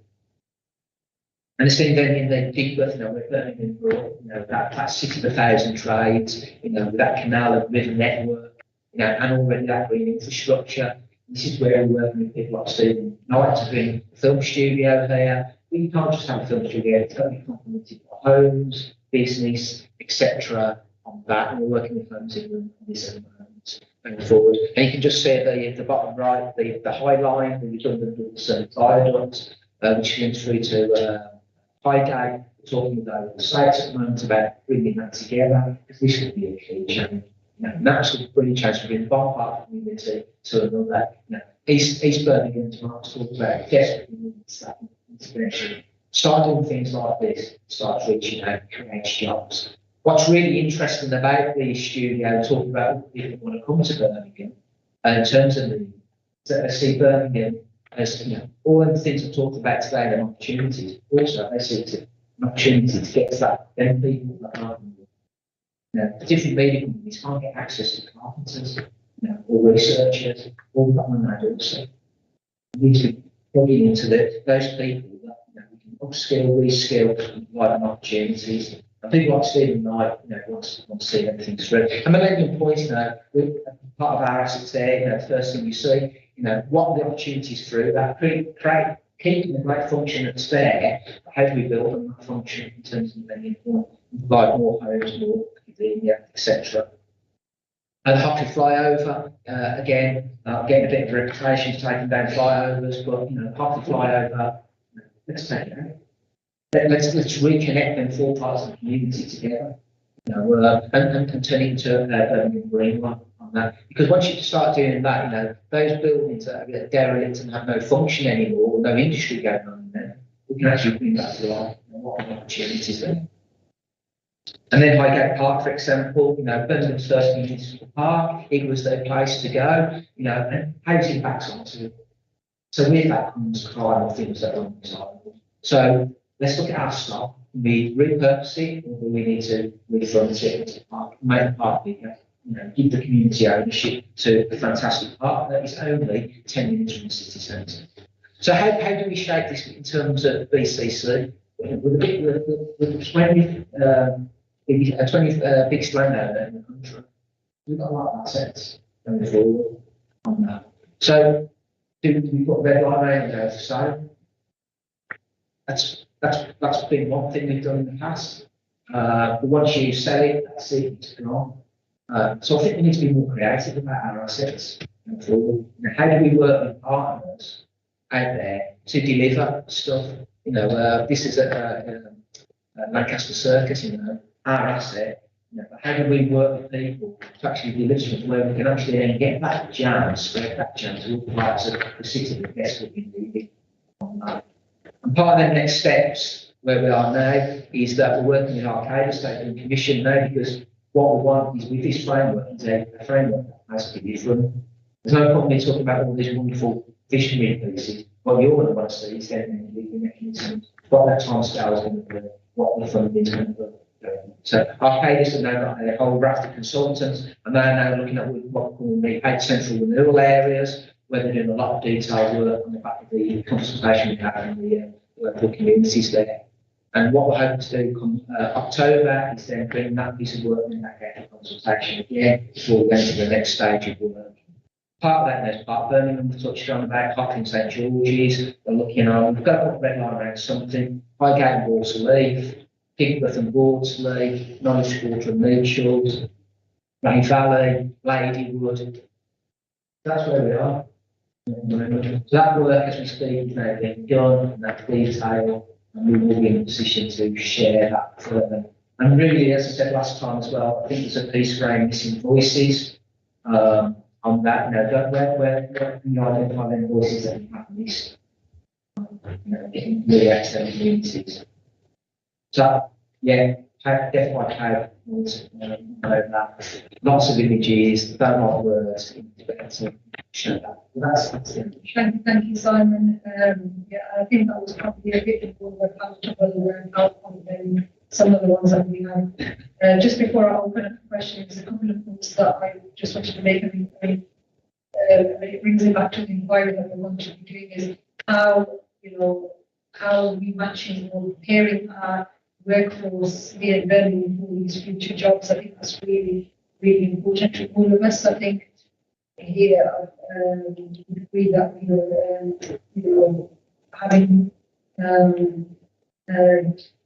And it's been done in the Digbeth, we're Birmingham brought, that city of 1,000 trades, with that canal and river network, and already that green infrastructure. This is where we're working with people like Stephen Knight to bring a film studio here. We can't just have a film studio, it's got to be complemented by homes, business, etc. on that. And we're working with homes in this at the moment going forward. And you can just see at the bottom right, the High Line, the redundant viaduct, which links through to Highgate. We're talking about the states at the moment about bringing that together, because this could be a key change. That's a brilliant change to bring one part of the community to another. East Birmingham, as Mark's talked about, desperately needs that intervention. Start doing things like this, start reaching out, create jobs. What's really interesting about the studio, talking about people want to come to Birmingham, in terms of the see Birmingham as all the things I've talked about today, the opportunities. Also, they see it an opportunity to get to that. Then people that are different media companies can't get access to carpenters, or researchers, all that on that also. We need to be plugging into those people that we can upskill, reskill, and provide them opportunities. And people like Stephen Knight, want to see everything through. And Millennium Point, part of our assets there, the first thing you see, what are the opportunities through that? Keeping the great function that's there, how do we build on that function in terms of Millennium Point? Provide more homes, more convenience, etc. And the Hockley flyover, again, getting a bit of a reputation for taking down flyovers, but Hockley flyover, let's take it out. Let's reconnect them four parts of the community together, and turn it into a green one on that. Because once you start doing that, those buildings that are derelict and have no function anymore, no industry going on in there, we can actually bring that to life. what are the opportunities there? And then Highgate Park, for example, Birmingham's first municipal park, it was their place to go, and housing backs onto it. So with that comes crime and things that are undesirable. So let's look at our stock. We repurpose it, or do we need to refurbish it, make the park bigger, give the community ownership to a fantastic park that is only 10 minutes from the city centre. So how do we shape this in terms of BCC? With the 20 biggest landowner in the country, we've got a lot of assets going forward on that. So do we put red line around there for sale? That's been one thing we've done in the past. But once you sell it, that's it, it's gone. So I think we need to be more creative about our assets going forward. How do we work with partners out there to deliver stuff? This is a Lancaster Circus, our asset. How do we work with people to actually deliver stuff where we can actually then get that jam, spread that jam to all parts of the city that desperately need it on that. And part of the next steps where we are now is that we're working with Arcadis State and Commission now, because what we want is with this framework, is a framework that has to be different. There's no point in talking about all these wonderful vision pieces. What you're going to want to see is then the mechanisms, what that time scale is going to be, what the funding is going to be. So Arcadis have now got a whole raft of consultants, and they're now looking at what we call the 8 central renewal areas, where they're doing a lot of detailed work on the back of the consultation we had in the local communities there. And what we're hoping to do come October is then bring that piece of work in that kind of consultation again before we go to the next stage of work. Part of that next part, Birmingham we touched on about Cocking St George's, we're looking on, we've got to put a red line around something, Highgate and Waterleaf, Pigworth and Bordsley, Norwich Quarter and Meadshaws, Ray Valley, Ladywood. That's where we are. So that work as we speak is now being done in that detail, and we will be in a position to share that further. And really, as I said last time as well, I think there's a piece around missing voices on that. Where can you identify them voices that you have missed? In the external communities. So, yeah, definitely have that. Lots of images, don't like words, it's better to show that. That's it. Thank you, Simon. Yeah, I think that was probably a bit more comfortable than some of the ones that we have. Just before I open up the questions, a couple of points that I just wanted to make. It brings it back to the inquiry that we want to be doing is how we matching or preparing our workforce here in Birmingham for these future jobs. I think that's really, really important to all of us. I think here, agree that having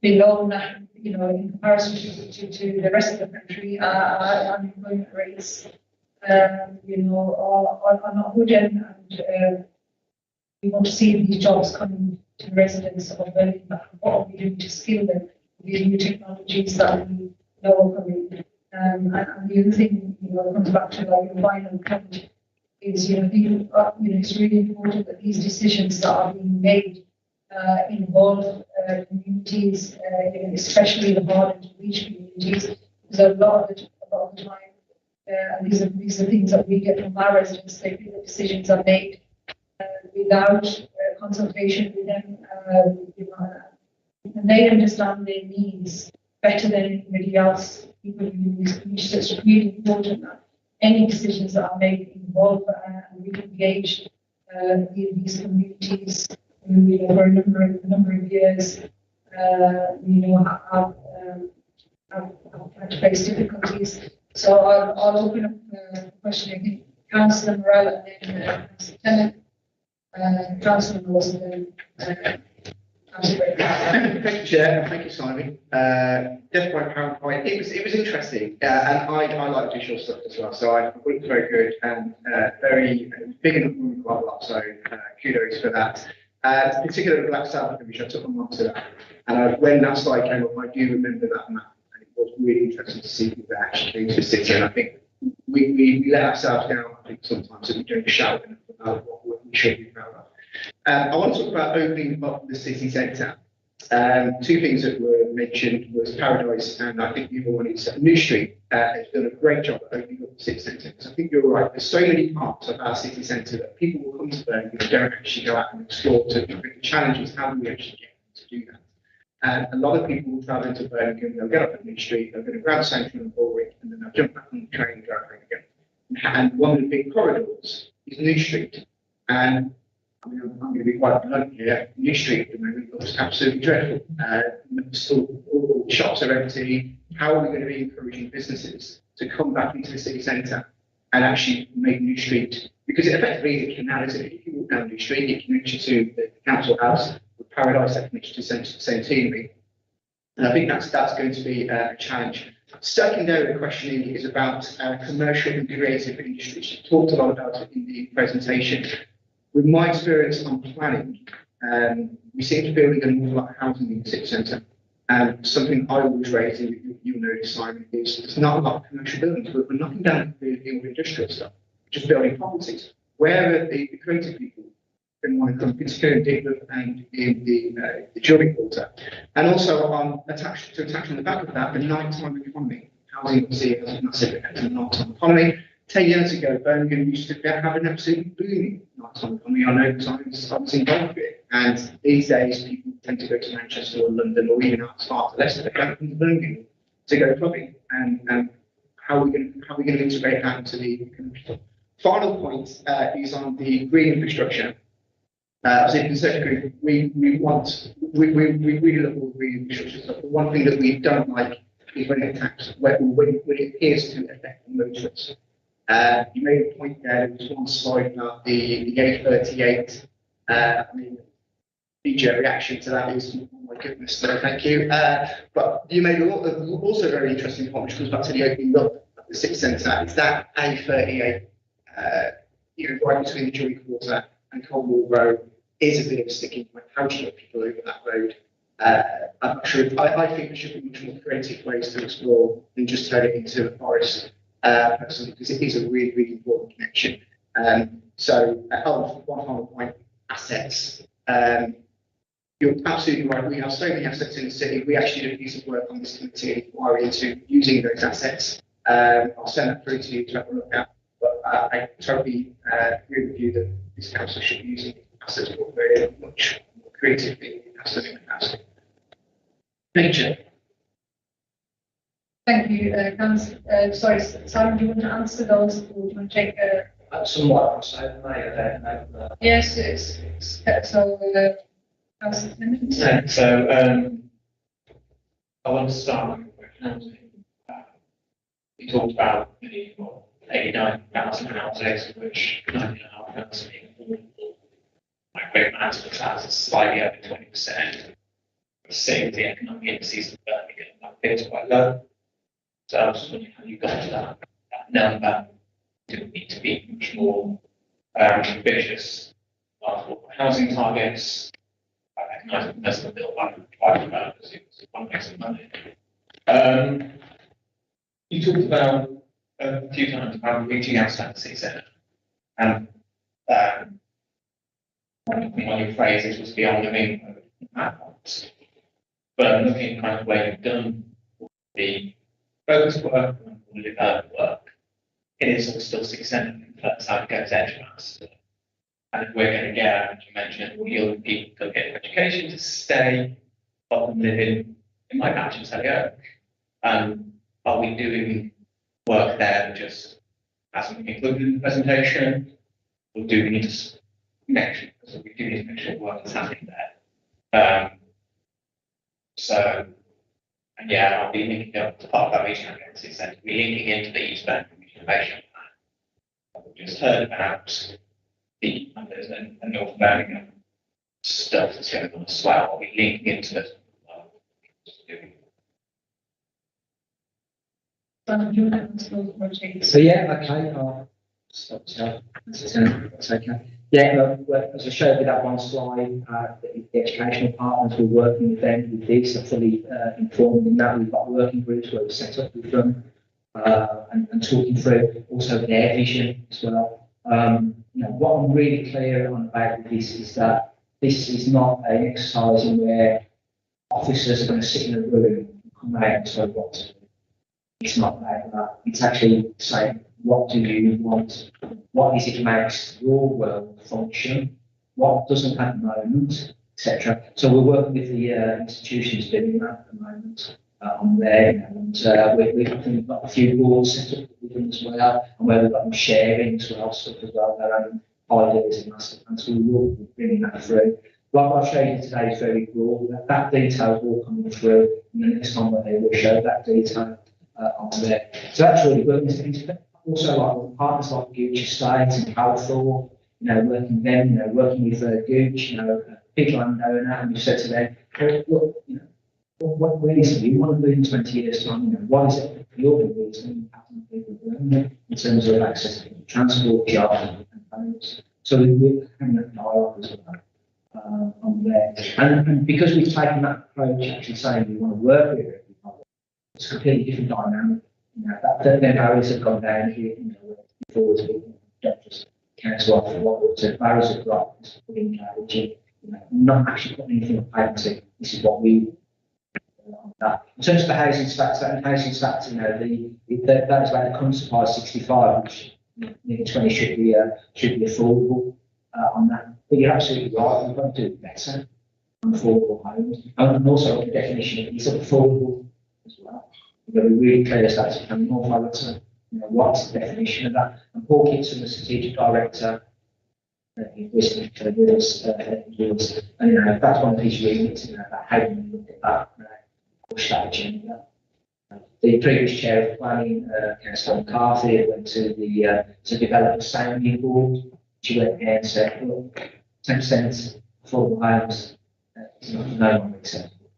below that, in comparison to the rest of the country, our unemployment rates, are not good, and we want to see these jobs coming to the residents of Birmingham. What are we doing to skill them with these new technologies that we know are coming? And the other thing, comes back to like the final point is, it's really important that these decisions that are being made involve communities, especially the hard and reach communities, because a lot of the time, and these are things that we get from our residents. They feel the decisions are made without consultation with them, and they understand their needs better than anybody else. People in these communities, so it's really important that any decisions that are made involve and we engage in these communities who, for a number of years, have had to face difficulties. So I'll open up the question again. Councillor Morell and then Councillor Tennant, Councillor Lawson, and then Councillor Thank you, Chair. Thank you, Simon. Death by PowerPoint. It was interesting, and I like visual stuff as well. So I thought it was very good and very big enough for me quite a lot. So kudos for that. Particularly the Black South, which I took on onto that. And when that slide came up, I do remember that map. Was really interesting to see people that actually came to the city, and I think we let ourselves down. I think sometimes that we don't shout enough about what we should be proud of. I want to talk about opening up the city centre, Two things that were mentioned was Paradise, and I think the other one is New Street has done a great job at opening up the city centre. Because I think you're right. There's so many parts of our city centre that people will come to Birmingham and don't actually go out and explore. To the challenge is how do we actually get them to do that? And a lot of people will travel into Birmingham. They'll get up at New Street. They're going to grab Central and Warwick, and then they'll jump back on the train and go home again. And one of the big corridors is New Street, and I mean, I'm going to be quite blunt here. New Street at the moment looks absolutely dreadful. Still, all the shops are empty. How are we going to be encouraging businesses to come back into the city centre and actually make New Street? Because it effectively is a canal, isn't it? If you walk down New Street, it connects you to the council house, with Paradise that connects you to Centenary. And I think that's going to be a challenge. Secondary questioning is about commercial and creative industries. You talked a lot about it in the presentation. With my experience on planning, we seem to be building an awful lot of housing in the city centre. And something I always raise, and you know this, Simon, is there's not a lot of commercial buildings. We're knocking down the industrial stuff, just building properties. Where are the creative people going to want to come, particularly in Digbeth and in the Jewellery Quarter? And also attached on the back of that, the nighttime economy. Housing obviously has a massive effect on the nighttime economy. 10 years ago, Birmingham used to have an absolutely booming nighttime economy. I know because I was involved with it. And these days, people tend to go to Manchester or London or even outside Leicester. They don't come to Birmingham to go clubbing. And how are we going to integrate that into the commercial? Final point is on the green infrastructure. As a Conservative group, we really love all the green infrastructure stuff. But one thing that we don't like is when it appears to affect the motorists. You made a point there was one slide about the A38. I mean, the reaction to that is, oh my goodness, so thank you. But you made also a very interesting point, which comes back to the opening up of the city centre. It's that A38, right between the Jewellery Quarter and Colwall Road, is a bit of a sticking point. How do you get people over that road? I'm not sure. I think there should be much more creative ways to explore than just turn it into a forest. Personally, because it is a really, really important connection. One final point, assets. You're absolutely right. We have so many assets in the city. We actually did a piece of work on this committee inquiry into using those assets. I'll send that through to you to have a look at. But I totally agree with you that this council should be using assets very much more creatively than in the past. Nature. Thank you, sorry, Simon, do you want to answer those, or do you want to take Somewhat, so may Yes, so, Councillor Clements? I want to start with housing. We talked about the 89,000 houses, of which 90,500 people. My great management has slightly over 20%. Seeing the economic indices of Birmingham, that feels quite low. So I was just wondering how you got to that number. Do we need to be much more ambitious for housing targets? I recognise that there's a bill about because it's one makes of money. You talked about a few times about reaching outside the city centre. And one of your phrases was beyond the main road. But looking kind of where you've done the focused work and the developed work, it is all still city centre. That's how it goes edge. And if we're going to get, as you mentioned, young people to get an education to stay, often living in my patch in Selly Oak. Are we doing work there just as we included in the presentation? Or do we need to connection? Because we do need to make sure work is happening there. And yeah, I'll be linking up to part of that regional city centre, be linking into the East Birmingham Innovation Plan. We've just heard about there's a North Birmingham stuff that's going on as well. Are we linking into this? So yeah, okay, I'll stop there. That's okay. Yeah, as I showed with that one slide, the educational partners, we're working with them with this. I'm fully informed in that. We've got working groups where we're set up with them and talking through also their vision as well. What I'm really clear on about this is that this is not an exercise where officers are going to sit in a room, come out and say what to do. It's not like that. It's actually saying, what do you want? What is it makes your world function? What doesn't at the moment, etc. So we're working with the institutions doing that at the moment on there, and we've got a few boards set up with them as well, and where we've got them sharing as well, stuff as well, their own ideas and master plans. So we will be bringing that through. What I've shown you today is very broad. That detail is all coming through. And the next time when they will show that detail on there. So that's really good. It's also like with partners like Gooch Estates and Hawthorne, working with them, working with Gooch, big landowner, and we said to them, look, where is it you want to be in 20 years' time? What is it that you're going to be impact on people in terms of access to transport, jobs, and homes? So we're having that dialogue as well on there. And because we've taken that approach, actually saying we want to work with everybody, it's a completely different dynamic. Their barriers have gone down here, before don't just cancel off what the barriers have got, encouraging, not actually putting anything on paper saying this is what we on that. In terms of the housing stats, that is about the current supply of 65, which nearly 20 should be affordable on that. But you're absolutely right, we've got to do better on affordable homes. And also the definition of it's affordable as well. We've got to be really clear as that's becoming more vital. What's the definition of that? And Paul Kitson, the strategic director, with us, and that's one of his remits, about how do we look at that, push that agenda. The previous chair of planning, Councillor McCarthy, went to the to develop a sounding board. She went there and said, look, 10% affordable homes is not no longer acceptable.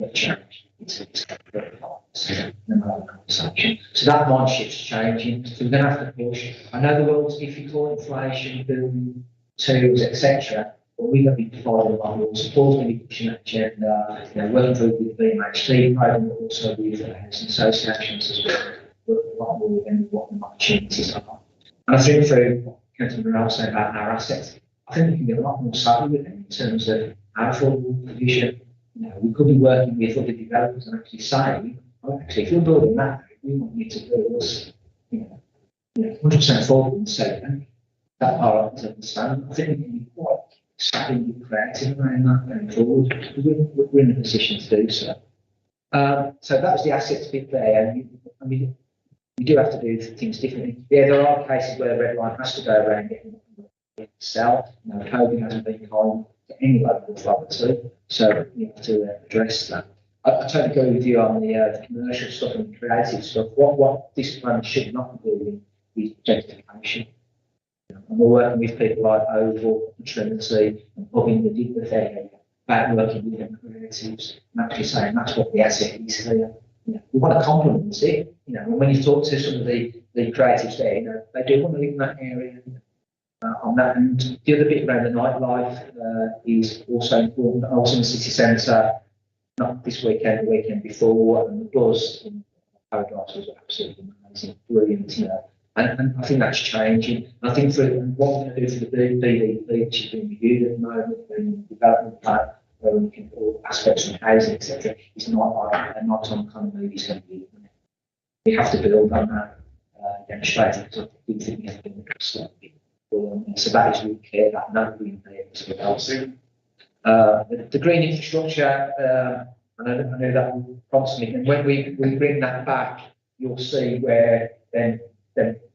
But change. It's very hard. Conversation. So that mind shift's changing. So we're going to have to push. I know the world's difficult, inflation, building tools, etc. But we've got to be providing a lot more support, going to be pushing that agenda, working through with the BMHD program, but also with housing associations as well. Work a lot more and what the opportunities are. And I think through what Councillor Morrell said about our assets, I think we can get a lot more savvy with them in terms of our affordable provision. We could be working with other developers and actually saying, actually, if you're building that, we want you to build us, 100% affordable and safe. That part I understand. I think we can be quite savvy and creative around that going forward. We're in a position to do so. So that was the assets bit there. And we do have to do things differently. Yeah, there are cases where the red line has to go around getting it itself. COVID hasn't been kind to any local authority, so we have to address that. I totally agree with you on the commercial stuff and the creative stuff. What this plan should not be doing is gentrification. And we're working with people like Oval and Trinity and Pubbing the Digbeth area about working with them creatives and actually saying that's what the asset is here. We want to complement it. And when you talk to some of the creatives there, they do want to live in that area. On that, and the other bit around the nightlife is also important. Also in the city centre, not this weekend, the weekend before, and the buzz in Paradise was absolutely amazing, brilliant, and I think that's changing. And I think for what we're going to do for the BDP, which is being reviewed at the moment, in the development plan, where we can put aspects of housing, etc., it's not like a not on kind of movie it's going to be. We have to build on that demonstration because I think we have to be so that is really clear that no green there as well. The green infrastructure, I know that will prompt me, and when we bring that back, you'll see where then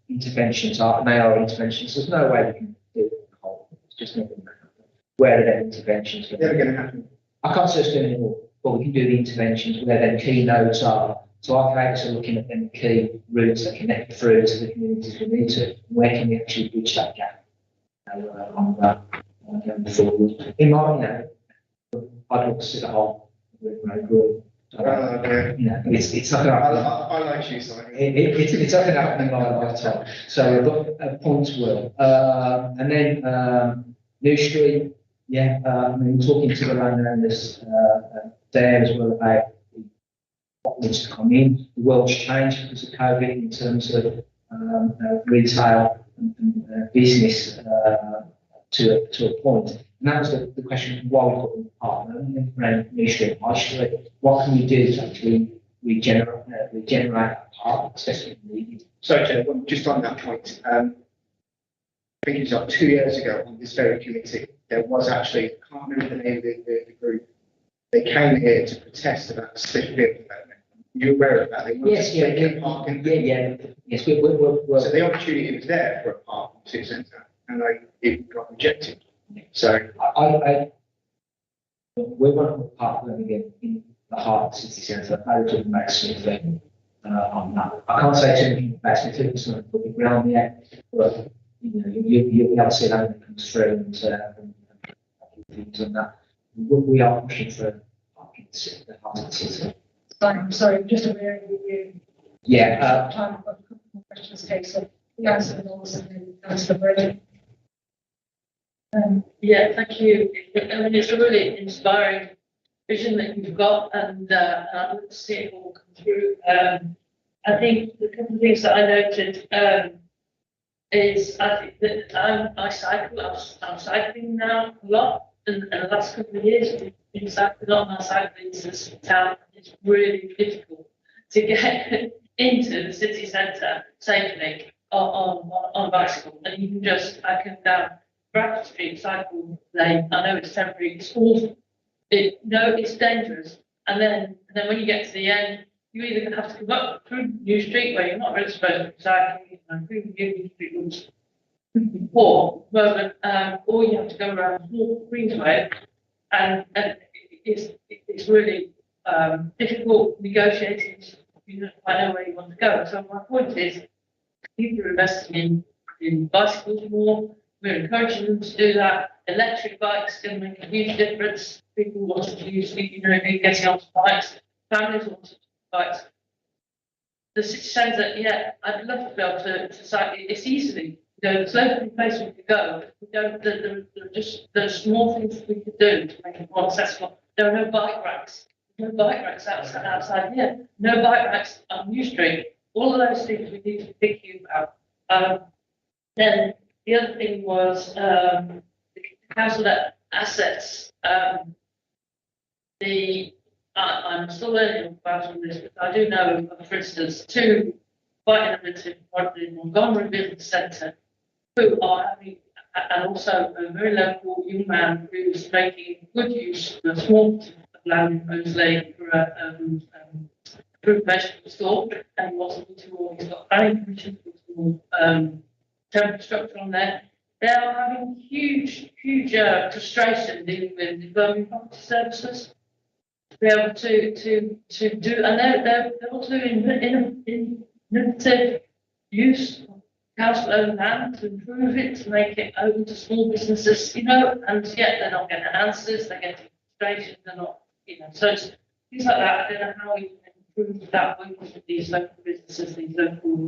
interventions are, and they are interventions. There's no way we can do it the whole. It's just not going to happen. Where are the interventions? They're going to happen. I can't say it's going to, but we can do the interventions where then key nodes are. So our creators are looking at them key routes that connect through to the communities we need to. Where can we actually bridge that gap on that going forward? In my, I'd look to see the whole group. It's not going to happen. I like you, Simon. It's not going to happen in my lifetime. So we've got points will. And then New Street, talking to the landowners there as well about what needs to come in. The world's changed because of COVID in terms of retail and business to a point. And that was the question, why we put in the partner, and then around New Street, High Street, what can we do to actually regenerate that park, especially in the Sorry, Chair, just on that point, I think it was like 2 years ago on this very committee, there was actually, I can't remember the name of the group, they came here to protest about Smithfield development. You're aware of that? They wanted to make a park and- yes, we're So the opportunity was there for a park in city centre, and it got rejected. So we want to put park Birmingham in the heart of the city centre. I was talking about Smithfield on that. I can't say too much about Smithfield, it's not put the ground yet, but you'll be able to see that when it comes through and things on that. We are pushing for parking in the heart of the city. I'm sorry, just aware of you. Yeah, Time, I've got a couple more questions, okay, so the answer and also then answer Brendan. Yeah, thank you. I mean, it's a really inspiring vision that you've got, and I'd love to see it all come through. I think the couple of things that I noted is I think that I cycle. I'm cycling now a lot, and the last couple of years I've been cycling on my cycling to the town. It's really difficult to get into the city centre safely on a bicycle, and you can just I can down Bradford Street cycle lane. I know it's temporary. It's awful. It's dangerous. And then when you get to the end, you either have to come up through New Street where you're not really supposed to be cycling, and through New Street was poor moment, or you have to go around Small Queensway, and it's really difficult negotiating. You don't quite know where you want to go. So my point is, people are investing in bicycles more. We're encouraging them to do that. Electric bikes can make a huge difference. People want to use, getting onto bikes. Families want to use bikes. The city centre, yeah, I'd love to be able to cycle. It's easily, there's loads of places we could go. We don't, there's small things that we could do to make it more accessible. There are no bike racks. No bike racks outside here. No bike racks on New Street. All of those things we need to think about. Then the other thing was the council assets. I'm still learning about all this, but I do know, for instance, two quite innovative projects in Montgomery Business Centre, who are having, and also a very local young man who's making good use of a small bit of land in Rose Lane for a fruit vegetable store, and he wants to do he's got planning permission for temporary structure on there. They are having huge frustration dealing with the Birmingham Property Services to be able to do, and they're also doing innovative use of council-owned land to improve it, to make it open to small businesses, and yet they're not getting answers, they're getting frustration, they're not, so it's things like that. I don't know how we can improve that with these local businesses, these local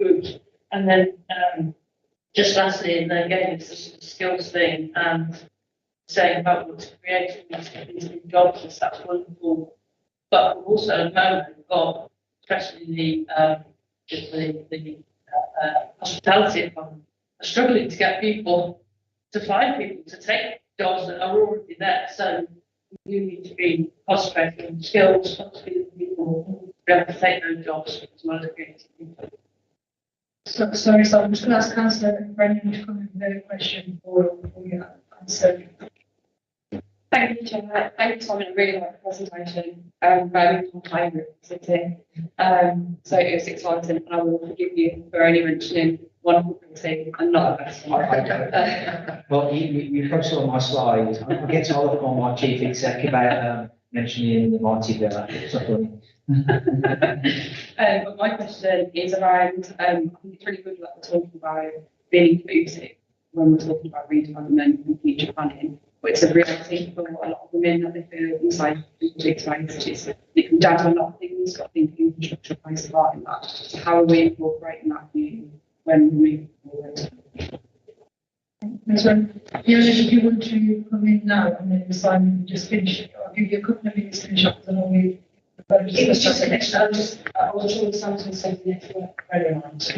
groups, and then. Just lastly, and again, it's a skills thing, and saying about what's creating these new jobs, that's wonderful. But also at the moment, we've got, especially the hospitality department, are struggling to get people, to find people to take jobs that are already there. So you need to be concentrating on skills, upskilling people to be able to take those jobs as well as creating people. So I'm just going to ask Councillor Brendan to come in with a question for you answer. Thank you, Chair. Thank you, Simon. I really like the presentation. Very favourite city. So it was exciting, and I will forgive you for only mentioning one property and not the best one. well, you probably saw my slide. I get told off on my chief exec about mentioning the Mighty Villa. It's not funny. But my question is around, I think it's really good that we're talking about being inclusive when we're talking about redevelopment and future planning. But it's a reality for a lot of women that they feel inside big spaces. It can down to a lot of things, but I think infrastructure plays a part in that. So how are we incorporating that view when we move forward? That's right. If you want to come in now, and then Simon just finish, I'll give you a couple of minutes to finish up, and then we'll it was just a next, I was sure something said the next word,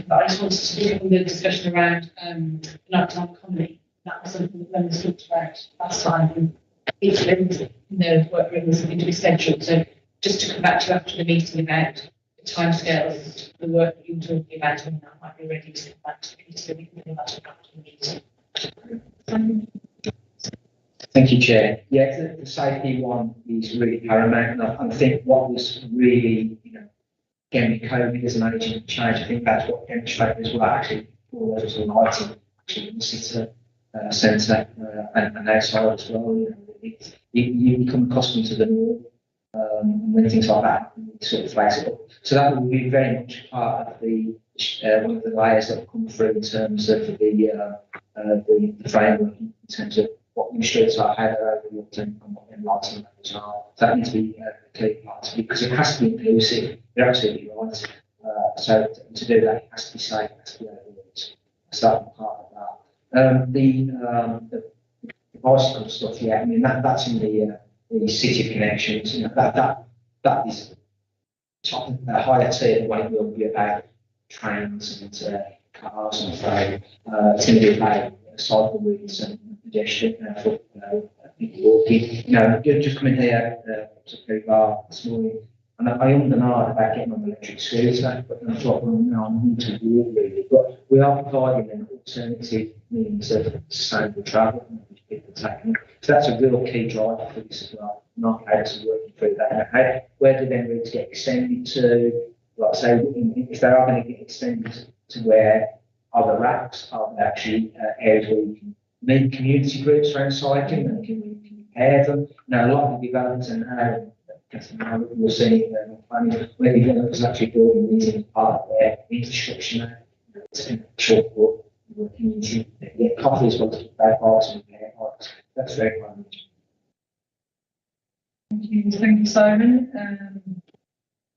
but I just wanted to speak on the discussion around nighttime economy. that was something that members talked about last time, and it's limited, the work room was going to be scheduled. So just to come back to you after the meeting about the timescales, the work that you were talking about, and that might be ready to come back to the committee, so we can do that after the meeting. Thank you, Chair. Yeah, the safety one is really paramount, and I think what was really, again, with COVID as an agent of change, I think that's what demonstrated as well, actually, all those lighting, actually, in the city centre and outside as well. You become accustomed to the norm when things like that sort of face it up. So that will be very much part of the one of the layers that will come through in terms of the framework, in terms of what new streets are, how they're overlooked, and what their lighting levels are. So that needs to be a key part, because it has to be inclusive. You're absolutely right. So to do that, it has to be safe, it has to be overlooked. So that's part of that. The bicycle stuff, yeah, I mean that's in the city connections. That is top, higher tier. The way it will be about trains and cars and freight. It's going to be about cycle routes and pedestrian for people walking. Just coming here to the bar this morning, and I am hard about getting on the electric scooter, but I thought, well, no, I need to walk really. But we are providing an alternative means of sustainable travel, which people are taking. So that's a real key driver for this as well. Not how to working through that. Where do then routes get extended to? Like say, if they are going to get extended to where other racks are actually areas where you can meet community groups around cycling, and can we pair them? A lot of the developments and we're seeing where the developers actually building these as part of their infrastructure to ensure the community get coffee as well as bad parts and repair parts. That's very important. Thank you, Simon.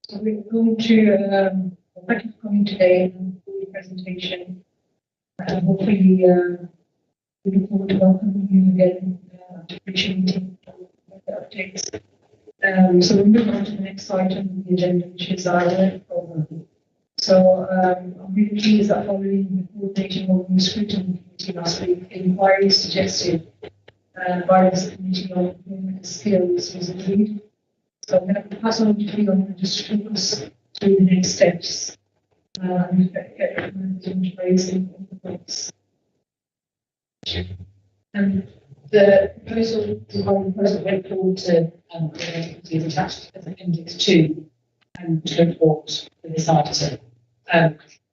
So we're going to thank you for coming today and for your presentation. Hopefully, we look forward to welcoming you again at the meeting for updates. So we'll move on to the next item on the agenda, which is our work program. So I'm really pleased that following the coordinating of the scrutiny committee last week, the inquiry suggested by the committee on employment skills was agreed. So I'm going to pass on to Fiona and just talk us through the next steps and get recommendations raising the points. The proposal went forward to is attached as appendix 2 to report for this item.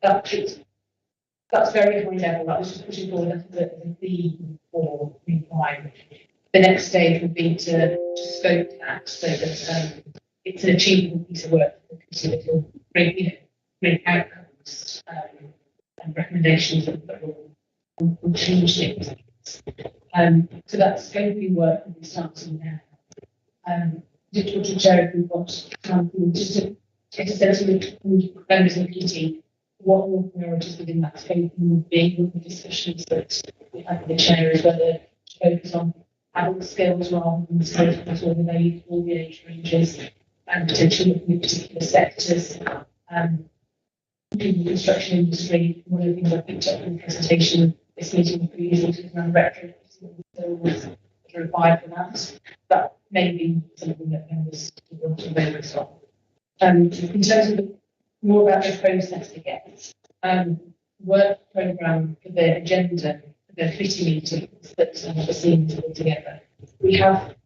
That's very high level. That was just pushing forward the theme for the inquiry. The next stage would be to scope that so that it's an achievable piece of work for the committee that will bring outcomes and recommendations that will change things. So that scoping work will be starting now. Just to Jerry, we've got just to take a sense of the members of the committee, what more priorities within that scoping would be, with the discussions that we had with the chair, is whether to focus on adult skills rather than skills for all the age ranges, and potentially looking at particular sectors. In the construction industry, one of the things I picked up from the presentation of this meeting previously was around retrofit skills required for that. That may be something that members want to focus on. In terms of more about the process again, work programme for the agenda, the committee meetings that the scenes put together. We have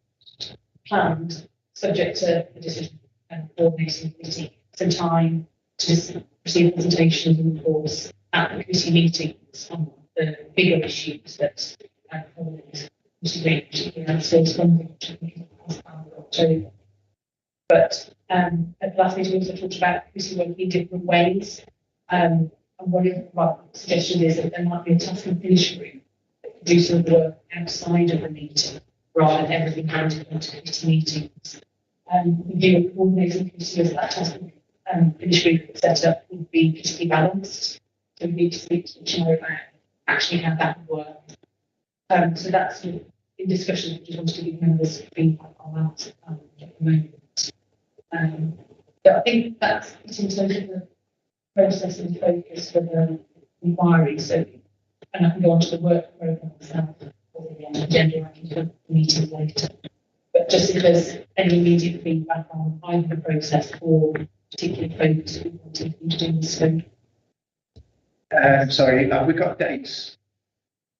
planned, subject to the decision and coordinating committee, some time to receive presentations and reports at the committee meetings on the bigger issues that particularly skills funding, which I think is October. But at the last meeting, we also talked about committee working in different ways. And one suggestion is that there might be a task and finish group that could do some work outside of the meeting rather than everything handed into committee meetings. We do a coordinating committee as that task and finish group set up would be particularly balanced. So we need to speak to the chair about actually how that would work. So that's in discussion. I just wanted to give members feedback on that at the moment. But I think that's in terms of the process and focus for the inquiry. So and I can go on to the work programme itself, or the agenda, I can do a meeting later. But just because any immediate feedback on either the process or particular focus we want to do this. So Sorry, have we got dates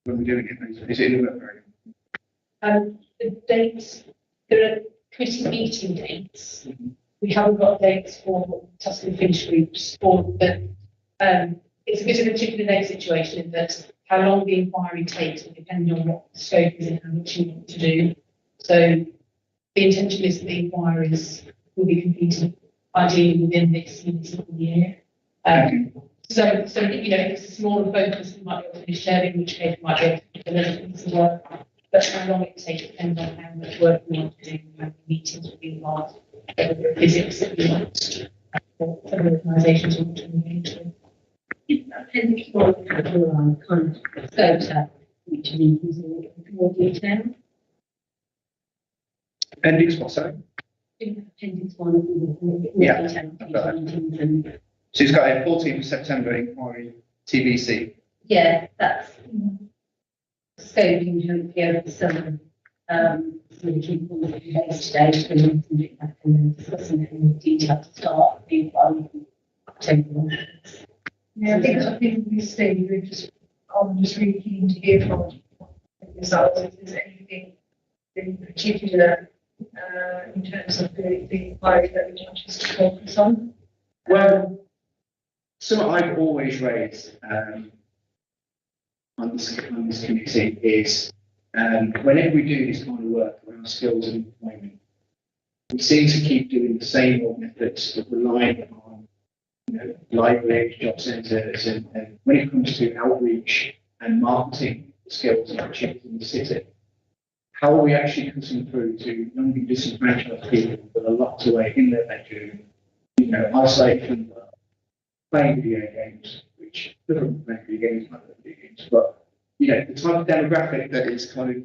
when we're doing it? Is it in the work programme? the dates, there are committee meeting dates. We haven't got dates for task and finish groups, or the, it's a bit of a chicken and egg situation in that how long the inquiry takes will depend on what the scope is and how much you want to do. So the intention is that the inquiries will be completed ideally within this municipal year. So, you know, if it's a smaller focus, we might be able to finish early, in which case we might be able to do a little bit of work. But how long it takes depends on how much work we want to do, how many meetings will be involved, whether there are physics that we want to, or other organisations we want to engage with. Appendix 1 category kind of photo, which means more detail. Appendix what, sorry? Appendix 1 more Yeah, detail. I've got that. So it's got a 14th of September inquiry, TBC. Yeah, that's scoping hopefully over the summer. Really keep all the days today to look back and then discussing it in detail to start the inquiry. Yeah, I think we say we're just, I'm just really keen to hear from yourselves if there's anything in particular in terms of the inquiry that we want us to focus on. Well, something I've always raised on this committee is whenever we do this kind of work around skills and employment, we seem to keep doing the same old methods that rely on, you know, libraries, job centres, and when it comes to outreach and marketing skills and opportunities in the city, how are we actually cutting through to young disenfranchised people that are locked away in their bedroom, you know, isolated from work, playing video games, which doesn't make video games like video games, but you know, the type of demographic that is kind of,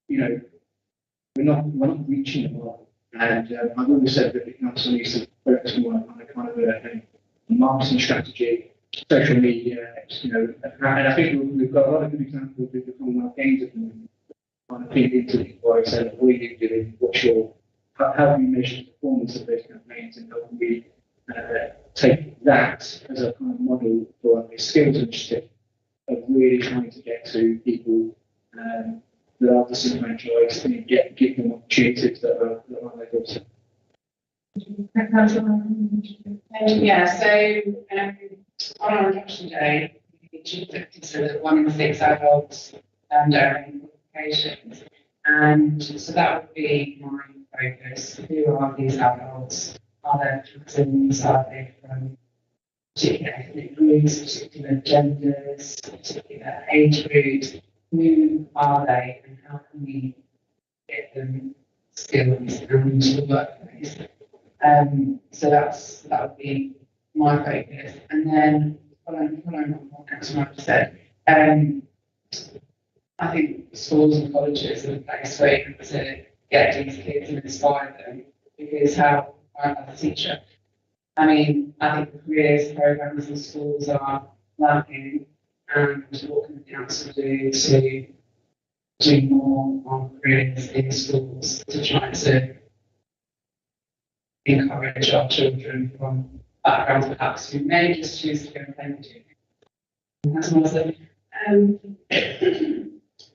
you know, we're not reaching the market. And I've always said that Council needs to focus more on a kind of a marketing strategy, social media, you know, and I think we've got a lot of good examples with the Commonwealth Games at the moment. Kind of feed into the inquiry, saying what are you doing, what's your, how do you measure the performance of those campaigns, and how can we take that as a kind of model for a skills initiative of really trying to get to people that are disenfranchised and give them opportunities that are on their doorstep. Yeah, so on our induction day, we consider that 1 in 6 adults don't have any qualifications. And so that would be my focus. Who are these adults? Are there persons? Are they from particular ethnic groups, particular genders, particular age groups? Who are they and how can we get them skills and the workplace? So that would be my focus. And then following on what Councillor said, I think schools and colleges are the place where you to get these kids and inspire them, because how I'm a teacher. I mean, I think the careers programs in schools are lacking, and what can the council do to do more on careers in schools to try to encourage our children from backgrounds perhaps who may just choose to go and play video games. That's awesome.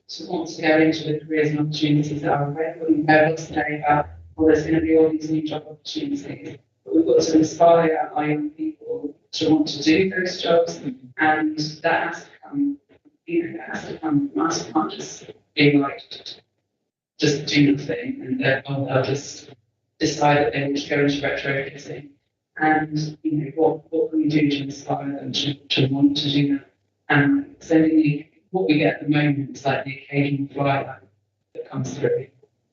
So want to go into the careers and opportunities that are available. You know today about, well, there's going to be all these new job opportunities, but we've got to inspire our young people to want to do those jobs, and that has to come, you know, that has to come from us. Can't just be like, just do nothing, and they'll just decide that they want to go into retrofitting. And you know, what can we do to inspire them to want to do that? And sending what we get at the moment is like the occasional flyer that comes through,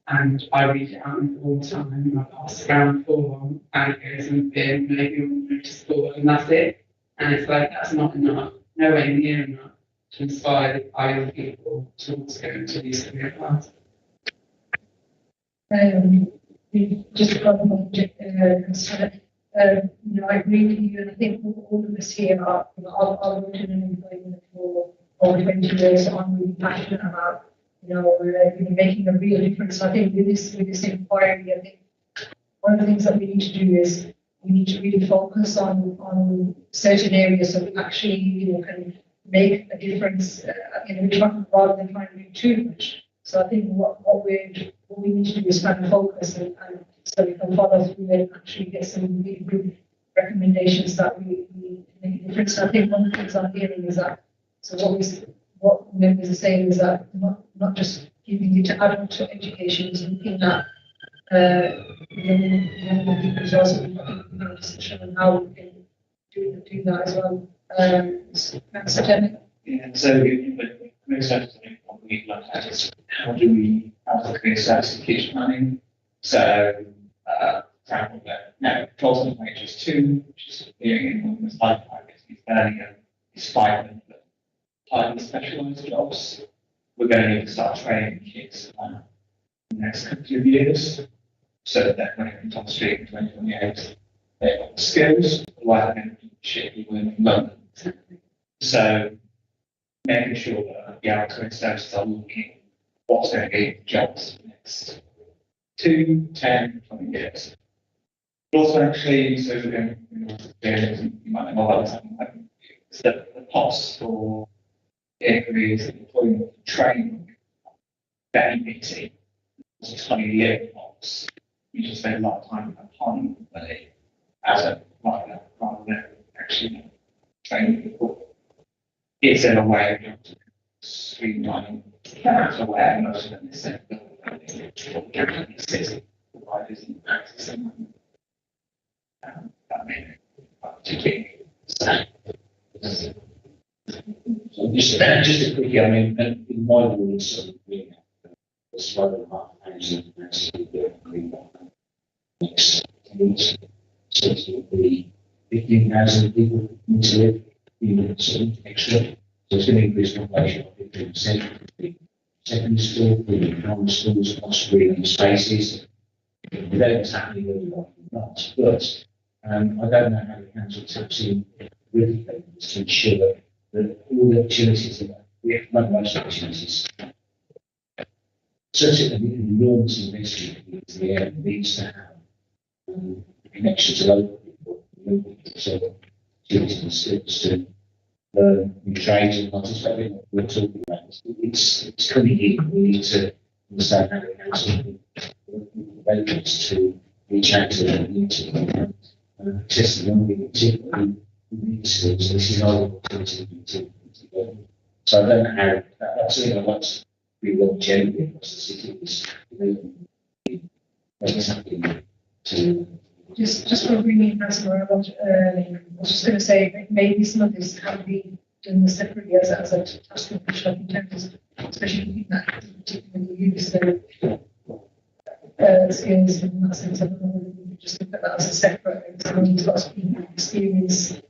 and I read it out all the time, and I pass around for anecdotes and maybe on notice board, and that's it. And it's like, that's not enough, nowhere near enough to inspire our young people to want to go into these career paths. We just got one concern. You know, I agree with you, and I think all of us here are looking at employment for over 20 years, so I'm really passionate about, making a real difference. I think with this inquiry, I think one of the things that we need to do is we need to really focus on certain areas that actually, can make a difference, rather than trying to do too much. So I think what we need to do is kind of focus and so we can follow through and actually get some really good recommendations that we make a difference. I think one of the things I'm hearing is that, so what members are saying is that not just giving it to adult education, is looking at young people as well, so we can have a discussion on how we can do that as well. Councillor Tennant. Yeah, so career services, I think what we look at is how do we have the career service and future planning? So, for example, now, controls on pages 2, which is appearing in the slide pack, is earning is 5 minutes. Highly specialised jobs. We're going to need to start training kids in the next couple of years, so that they're going to come on the street in 2028. They've got the skills, like shit people in London. So, making sure that our career services are looking what's going to be jobs for the next 2, 10, 20 years. But also, actually, so you might know about this, the costs for careers, employment, training, very busy. It's a 20-year costs. You just spend a lot of time applying money as a provider rather than actually training people. It's in a way of streamlining that's aware most of them is set providers and access them. That may be just a quickie, I mean, in my words, we have a slow housing next 10 years. So it will be 15,000 people need to live in some extra. So it's going to increase population by 15%. Secondary school, primary schools, possibly in spaces. We don't know what's happening where we are not, but I don't know how the council taps in with things to ensure that all the opportunities that we have, most opportunities, such an enormous investment into the area needs to have connection to local people, so opportunities and skills to learn new trades and participate in what we're talking about. It's coming in. We need to understand how the council developments to reach out to them, to access the young people, particularly skills. This is our opportunity to so I don't know how that's something I want to be well generally across the city is something to just for bringing Councillor, I was just going to say maybe some of this can be done separately as a task workshop in terms of, especially looking at particularly use skills in that sense. Just look at that as a separate. I need lots of people experience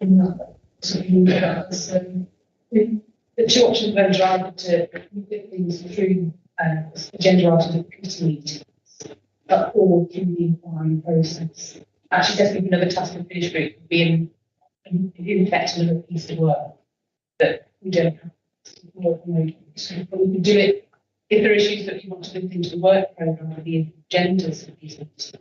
in that. So you look at that as the two options then are to look at things through agenda items of committee meetings, but all through the inquiry process. Actually, definitely another task and finish group would be in effect another piece of work that we don't have to work on. But we can do it if there are issues that you want to look into the work programme or the agendas of these meetings.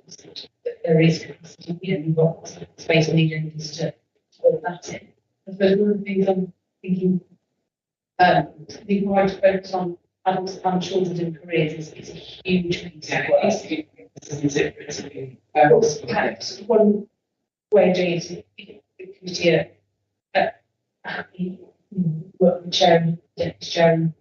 That there is capacity, you've got space on the agendas to put that in. I suppose one of the things I'm thinking, the inquiry to focus on adults and children in careers is a huge piece of work. One way of doing it is if the committee are happy, work with chair and deputy chair and,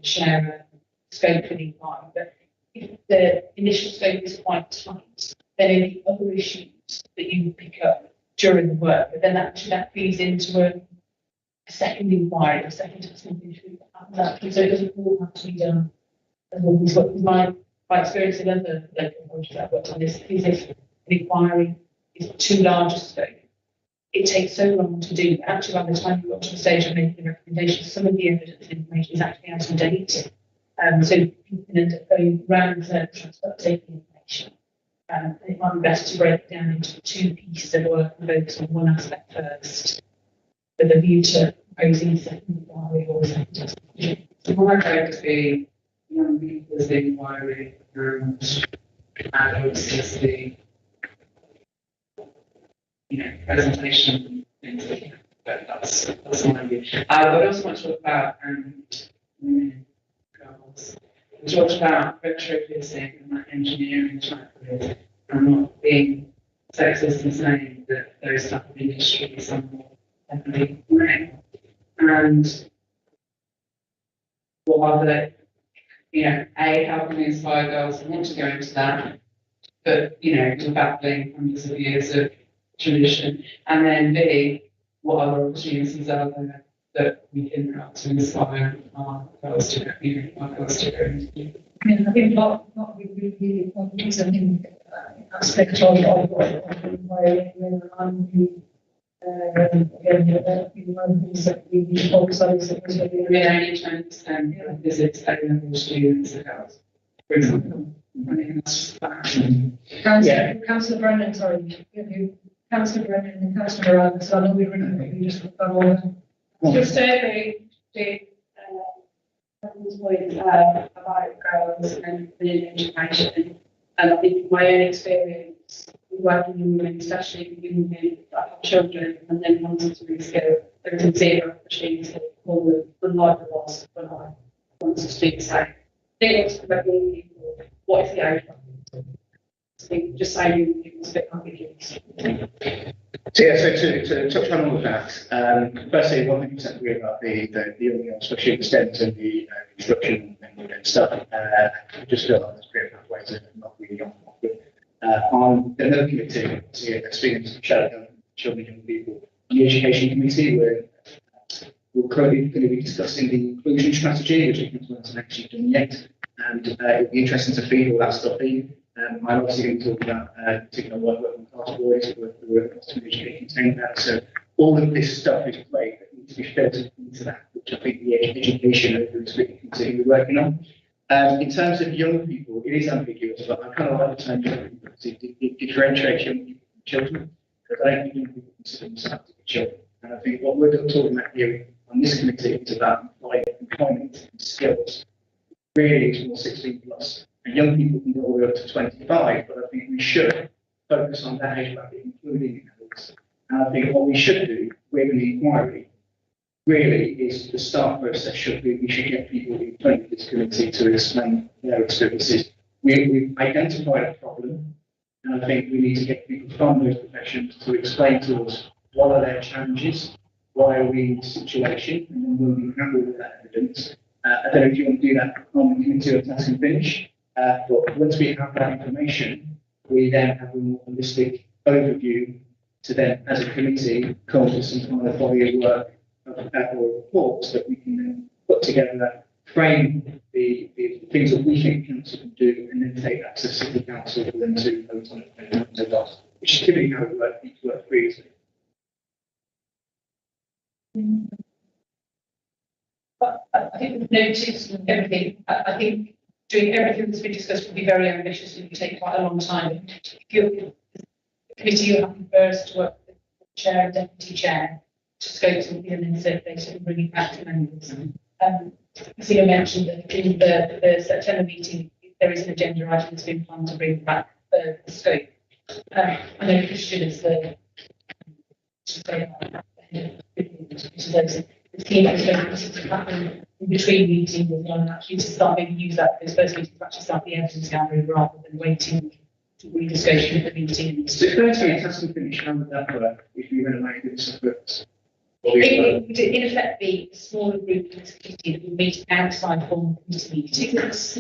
share a scope for the inquiry. But if the initial scope is quite tight, then any other issues that you pick up during the work, but then actually that feeds into a second inquiry, a second task and finish group that happens. So it doesn't all have to be done as always. What my experience in other local projects that I've worked on is if an inquiry is too large a scope, it takes so long to do. Actually, by the time you got to the stage of making the recommendations, some of the evidence and information is actually out of date. So you can end up going round the transport taking information. And it might be better to break it down into two pieces of work and focus on one aspect first, with a view to proposing second inquiry or second. My vote would be young people's inquiry and adults as the, presentation. But that's my view. I would also want to talk about girls. We talked about retrofitting and that engineering type of it, and not being sexist and saying that those type of industries are more heavily male. And what are the, how can we inspire girls to want to go into that, but, to battling hundreds of years of tradition, and then B, what other opportunities are there that we can help to inspire our girls to, our girls to go into. I think what we really want is an aspect of inquiry and one of the things that we need to focus on is that We only 20% visits A-level students at house, for example. I think that's fact. Councillor Brennan, sorry, Councillor Brennan and Councillor Moran, so I know we just got all that. Just to point about girls and education, and I think my own experience working in women, especially in women that have children and then wanting to reskill, there is zero opportunity for the life of us when I want to speak. So I think it's about young people, what is the outcome? I think just saying it's a bit ambiguous. So to touch on all of that, firstly, 100% agree about the young girls, especially in the STEM and the construction and stuff. I just feel like there's great pathways and not really on. On another committee, speaking to children and young people, the education committee, we're currently going to be discussing the inclusion strategy, which I think hasn't actually done yet, and it'll be interesting to feed all that stuff in. I'm obviously going to talk about particular work with class boys, who are customer education contain that. So all of this stuff is great that needs to be filtered into that, which I think the education committee continue working on. In terms of young people, it is ambiguous, but I kind of like the term young people because it differentiates young people from children. Because I don't think young people consider themselves to be children. And I think what we're talking about here on this committee is about employment and skills. Really, it's more 16 plus. And young people can go all the way up to 25, but I think we should focus on that age bracket, including adults. And I think what we should do with the inquiry really is the start process should be we should get people in front of this committee to explain their experiences. We've identified a problem, and I think we need to get people from those professions to explain to us what are their challenges, why are we in this situation, and then we'll be handled with that evidence. I don't know if you want to do that on the committee or task and finish. But once we have that information, we then have a more holistic overview to then, as a committee, come up with some kind of body of work or reports that we can then put together, frame the things that we think council can do, and then take that to city council for them to vote on it, which is typically how it worked previously. But I think we've noticed everything. I think doing everything that's been discussed will be very ambitious and will take quite a long time. If you're the committee, you're happy first to work with the chair and deputy chair to scope something and then circulate it and bring it back to members. Theo mentioned that in the September meeting, there is an agenda item that's been planned to bring back the scope. I know Christian is the team is going to happen in between meetings and actually to start maybe use that this first meeting to actually start the evidence gathering rather than waiting to read the scope of the meeting. So first thing, it has to finish how would that work if you're going to make this separate. It would in effect be a smaller group committee that would meet outside formal committee meetings.